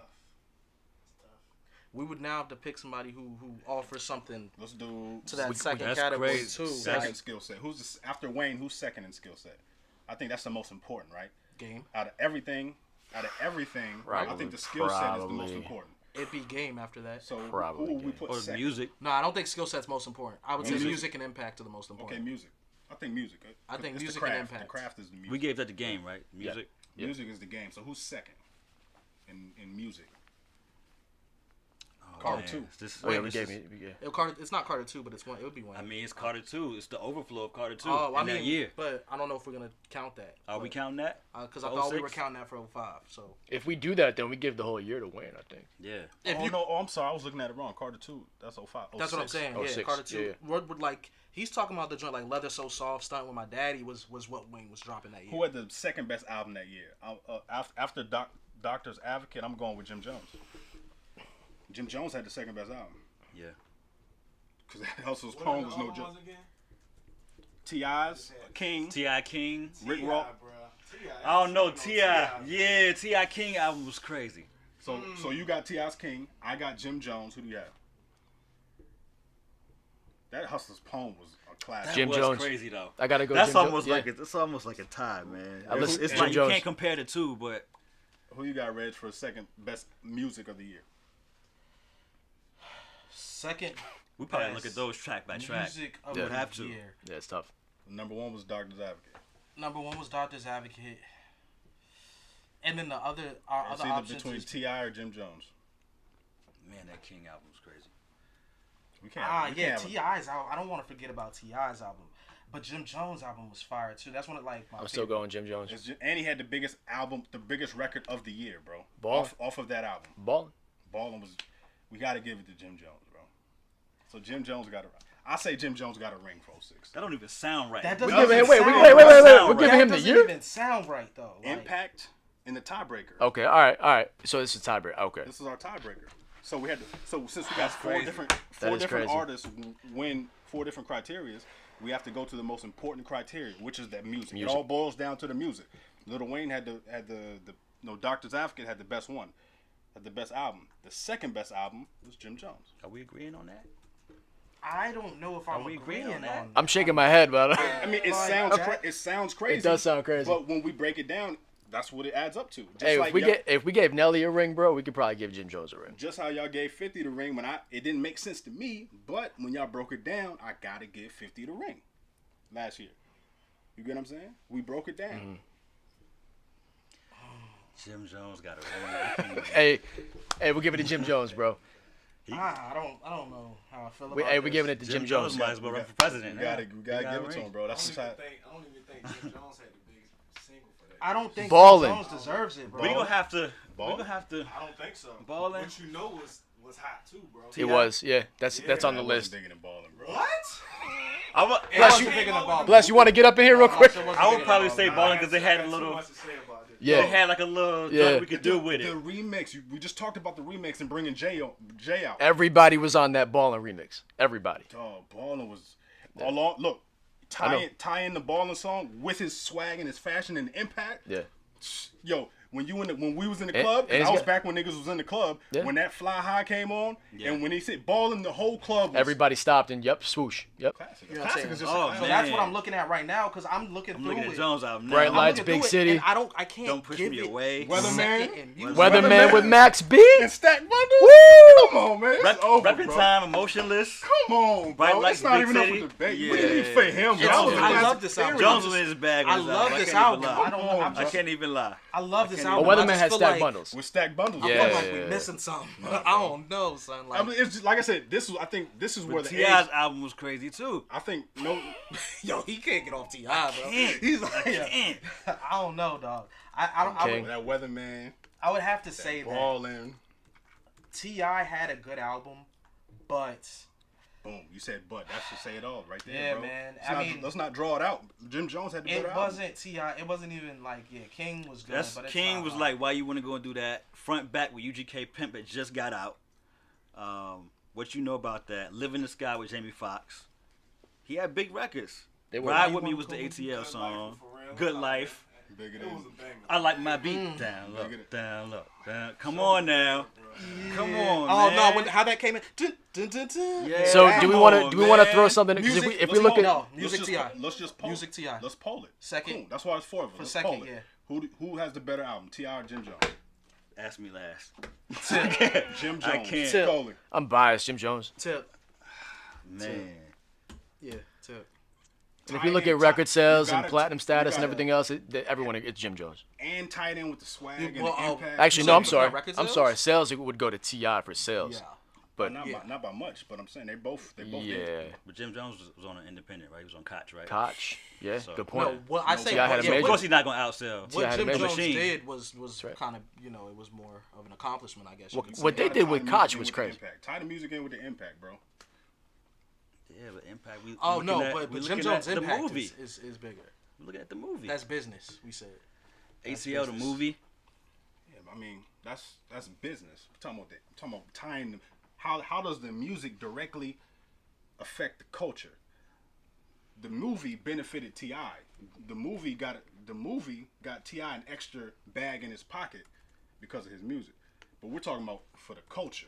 We would now have to pick somebody who offers something Let's do to that second that's category crazy. too. second Like skill set. Who's after Wayne? Who's second in skill set? I think that's the most important, right? Game. Out of everything, I Probably, think the skill set is the most probably. important. It'd be Game after that. So Probably who would we Game. put Or second? music. No, I don't think skill set's most important. I would say Music? music and impact are the most Okay, important. music. I think music. I think It's music the and craft. impact. The craft is the music. We gave that the game, right? Music. Music is the game. So who's second in music? Oh Carter 2. This, Oh yeah, this is- It's not Carter 2, but it's one. It would be one. I mean, it's Carter 2. It's the overflow of Carter 2 Oh, in that year. but I don't know if we're gonna count that. Are we counting that? Because I thought we were counting that for 05. So If we do that, then we give the whole year to Wayne, I think. Yeah. I'm sorry. I was looking at it wrong. Carter 2. That's 05. That's what I'm saying. Oh, Yeah, 06, Carter 2. yeah. What would like he's talking about the joint like Leather So Soft stunt with my daddy was what Wayne was dropping that year. Who had the second best album that year? After Doctor's Advocate, I'm going with Jim Jones. Jim Jones had the second best album. Yeah. Because Hustle's Poem was no joke. T.I.'s King. T.I. King. Rick Ross. I don't know. T.I. Yeah, T.I. King album was crazy. So you got T.I.'s King. I got Jim Jones. Who do you have? That Hustler's Poem was a classic. Jim was Jones. Crazy though. I gotta go. That's Jim almost Jo- like it's almost like a tie, man. I listen- It's Jim like Jones. you can't compare the two, but Who you got, Reg, for second best music of the year? Second we probably best look at those track by track. music of Yeah. the Have to. year. Yeah, it's tough. Number one was Doctor's Advocate. Number 1 was Doctor's Advocate, and then the other our It's other either options between is T.I. or Jim Jones. Man, that King album was crazy. We can't. T.I.'s album. I don't want to forget about T.I.'s album, but Jim Jones' album was fire too. That's one of like my. I'm still going Jim Jones. And he had the biggest album, the biggest record of the year, bro. Ball. Off of that album. Ballin'. Ballin' was. We got to give it to Jim Jones, bro. So Jim Jones got a. I say Jim Jones got a ring for 06. That don't even sound right. That We doesn't give even it- wait, sound wait, right. We're giving him the That year. doesn't even sound right though. Like, Impact in the tiebreaker. Okay, all right. So this is tiebreaker. Okay. This is our tiebreaker. So we had to, so since we got four crazy. different That is crazy. artists win 4 different criterias, we have to go to the most important criteria, which is that music. It all boils down to the music. Lil Wayne had the Doctor's Advocate had the best one, had the best album. The second best album was Jim Jones. Are we agreeing on that? I don't know if I'm we agreeing agreeing on that? on. I'm shaking my head, but I mean, it sounds crazy. It does sound crazy. But when we break it down, that's what it adds up to. Just hey, like if we gave Nelly a ring, bro, we could probably give Jim Jones a ring. just how y'all gave 50 the ring it didn't make sense to me, but when y'all broke it down, I gotta give 50 the ring last year. You get what I'm saying? We broke it down. Jim Jones got a ring. Hey, we're giving it to Jim Jones, bro. I don't know how I feel about We're this. giving it to Jim Jones. might as well run for president. We gotta give it to him, bro. I That's don't the even side. think Jim Jones had the biggest single for that. I don't think Ballin'. Jim Jones deserves it, bro. We gonna have to. Ball? We gonna have to. I don't think so. Ballin'. What you know was hot too, bro. It was, yeah. That's on the I wasn't list. digging and balling, bro. What? I would. It Bless wasn't you. bigger than Ballin'. Bless, you want to get up in here real quick? I would probably say balling because they had a Too little. much to say about this. They Yeah. had like a little. Yeah. Yeah. We could do with The it. remix, we just talked about the remix and bringing Jay out. Everybody was on that Ballin' remix. Everybody. Oh, Ballin' was along. Look, tie in the Ballin' song with his swag and his fashion and impact. Yeah. Yo, when we was in the And- club, and and I he's was got- back when niggas was in the club. Yeah. When that Fly High came on, Yeah. and when he said Ballin', the whole club was Everybody stopped and yep, swoosh. Yep. classic. You know what I'm Classic saying? is just Oh, a classic. So that's what Man. I'm looking at right now because I'm looking I'm through looking at it. Jones album now. Bright I'm Lights, looking Big through it, City. and I can't Don't push give me it away. Weatherman. second in music. Weatherman with Max B. And Stack Bundles. Woo! Come on, man. It's Rep, over, repping bro. time, emotionless. Come on, Bright bro. Lights, It's not Big even up City. for debate. Yeah. What do you need for him? It's- That was a I classic love this album. period. Jones was in his bag. on I his love album. this can't even album. lie. I don't. I can't even lie. I love this can't album. even- Oh, I Weatherman just has feel stacked like, bundles. With Stack Bundles. I Yeah. feel like we missing something. I don't know, son. Like, I mean, it's just, like I said, I think this is where But the T.I.'s age. album was crazy too. I think no. yo, he can't get off Ti, bro. can't. He's like, I can't. I don't know, dog. I King. would, That Weatherman, I would have to say that Ballin'. Ti had a good album, but Boom. You said but. That should say it all right there, Yeah, bro. man. Let's not draw it out. Jim Jones had the better it album. wasn't Ti. It wasn't even like King was good. That's but it's King not was like, why you want to go and do that? Front back with UGK Pimp that just got out. What you know about that? Live in the Sky with Jamie Foxx. He had big records. They were- Ride You with Me wanna was the go ATL Good song. Life, for real. Good Life. Bigger It than. was a banger. I like my beat. Down low, Bigger than- down low, down. Come on now. Come on, Oh man. no! How that came in? Dun, dun, dun, dun. Yeah. So Come do we want on, to throw man. something? Because Music- if we Let's look poll at No, music let's Ti. Let's just poll. Music Ti. Let's poll it. Second. Cool. That's why it's 4 of us. For Let's second, poll it. yeah. Who has the better album, T.I. or Jim Jones? Ask me last. Jim Jones. I can't. Tip. Coley. I'm biased, Jim Jones. Tip. Man. Yeah. Tip. And if you look Tie in, at record sales you and gotta- platinum you status and gotta- everything else, everyone it's Jim Jones. And tied in with the swag and Well, the impact. Actually, So no, you I'm looking sorry. at record I'm sales? sorry. Sales it would go to Ti for sales. Yeah. But not by much, but I'm saying they both yeah, But Jim Jones was on an independent, right? He was on Koch, right? Koch. Yeah, So- good point. No, well, I say T.I. had a yeah, major. Of course, he's not gonna outsell. what had a Jim major Jones machine. did was right. kind of, you know, it was more of an accomplishment, I guess. you What- could say. what they gotta did tie with the music Koch in was with the crazy. impact. Tie the music in with the impact, bro. Yeah, but Impact. We Oh looking no, at- but we Jim looking Jones' at the impact movie. is bigger. We're looking at the movie. That's business. We said. ACL, the business. movie. Yeah, I mean that's business. We're talking about tying. How does the music directly affect the culture? The movie benefited T.I. The movie got T.I. an extra bag in his pocket because of his music. But we're talking about for the culture.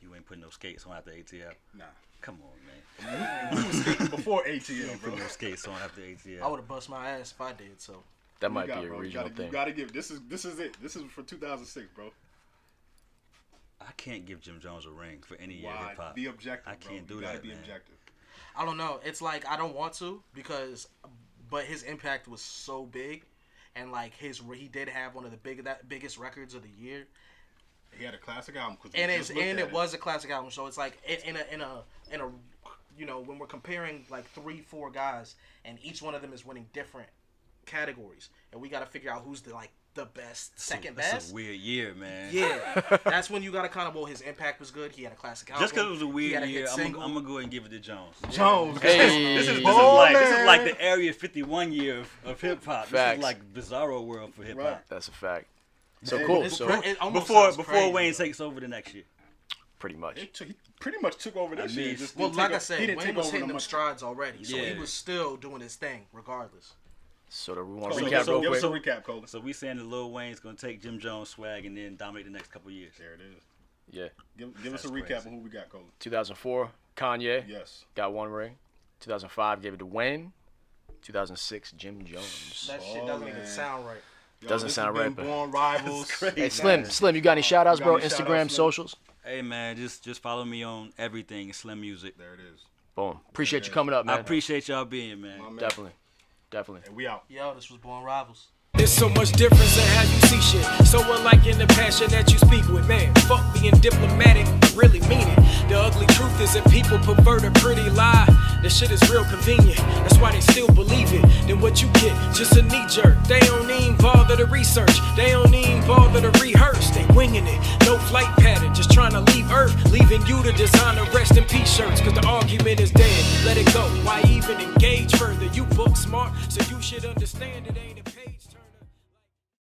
You ain't putting no skates on after ATL. Nah. Come on, man. We was skating before You ATL, ain't bro. putting no skates on after ATL. I would have bust my ass if I did. So That might be got, a bro. regional You thing. gotta give this is it. This is for 2006, bro. I can't give Jim Jones a ring for any year Why? hip hop. Be objective, I bro. can't do You gotta that, be man. objective. I don't know. It's like I don't want to but his impact was so big, and like he did have one of the biggest records of the year. He had a classic album, And it was a classic album. So it's like in a you know, when we're comparing like 3-4 guys and each one of them is winning different categories, and we got to figure out who's the best, second That's best. a weird year, man. Yeah, that's when you got to kind of, well, his impact was good. He had a classic album. Just because it was a He had weird year, hit I'm single. gonna go ahead and give it to Jones. Jones. Hey. This is Ballin'. like the Area 51 year of hip hop. This Facts. is like bizarro world for hip hop. Right. That's a fact. So Man, cool. it's So It almost Before sounds crazy, Wayne though. takes over the next year. pretty much. He pretty much took over this I mean, year. Just Well, didn't like take I o- he said, didn't Wayne take was over hitting no them much. strides already, so he Yeah. was still doing his thing regardless. So do we want to So, recap real give us quick? a recap, Cole. So we saying that Lil Wayne's gonna take Jim Jones swag and then dominate the next couple years. There it is. Yeah. Give us a That's recap crazy. of who we got, Cole. 2004, Kanye Yes. got one ring. 2005 gave it to Wayne. 2006, Jim Jones. That shit Oh, doesn't even man. sound right. Yo, Doesn't this sound has right, been but- Born Rivals. Hey, Slim, you got any shout outs, You got bro? any shout-outs, Instagram, Slim? socials? Hey man, just follow me on everything. Slim Music. There it is. Boom. Appreciate you coming up, I man. appreciate y'all being, man. My man. Definitely. And we out. Yo, this was Born Rivals. There's so much difference in how you see shit. So unlike in the passion that you speak with, man. Fuck being diplomatic, really mean it. The ugly truth is that people pervert a pretty lie. That shit is real convenient. That's why they still believe it. Then what you get, just a knee jerk. They don't even bother to research. They don't even bother to rehearse. They winging it. No flight pattern, just trying to leave Earth. Leaving you to design the rest in peace shirts. Cause the argument is dead. Let it go. Why even engage further? You book smart, so you should understand it ain't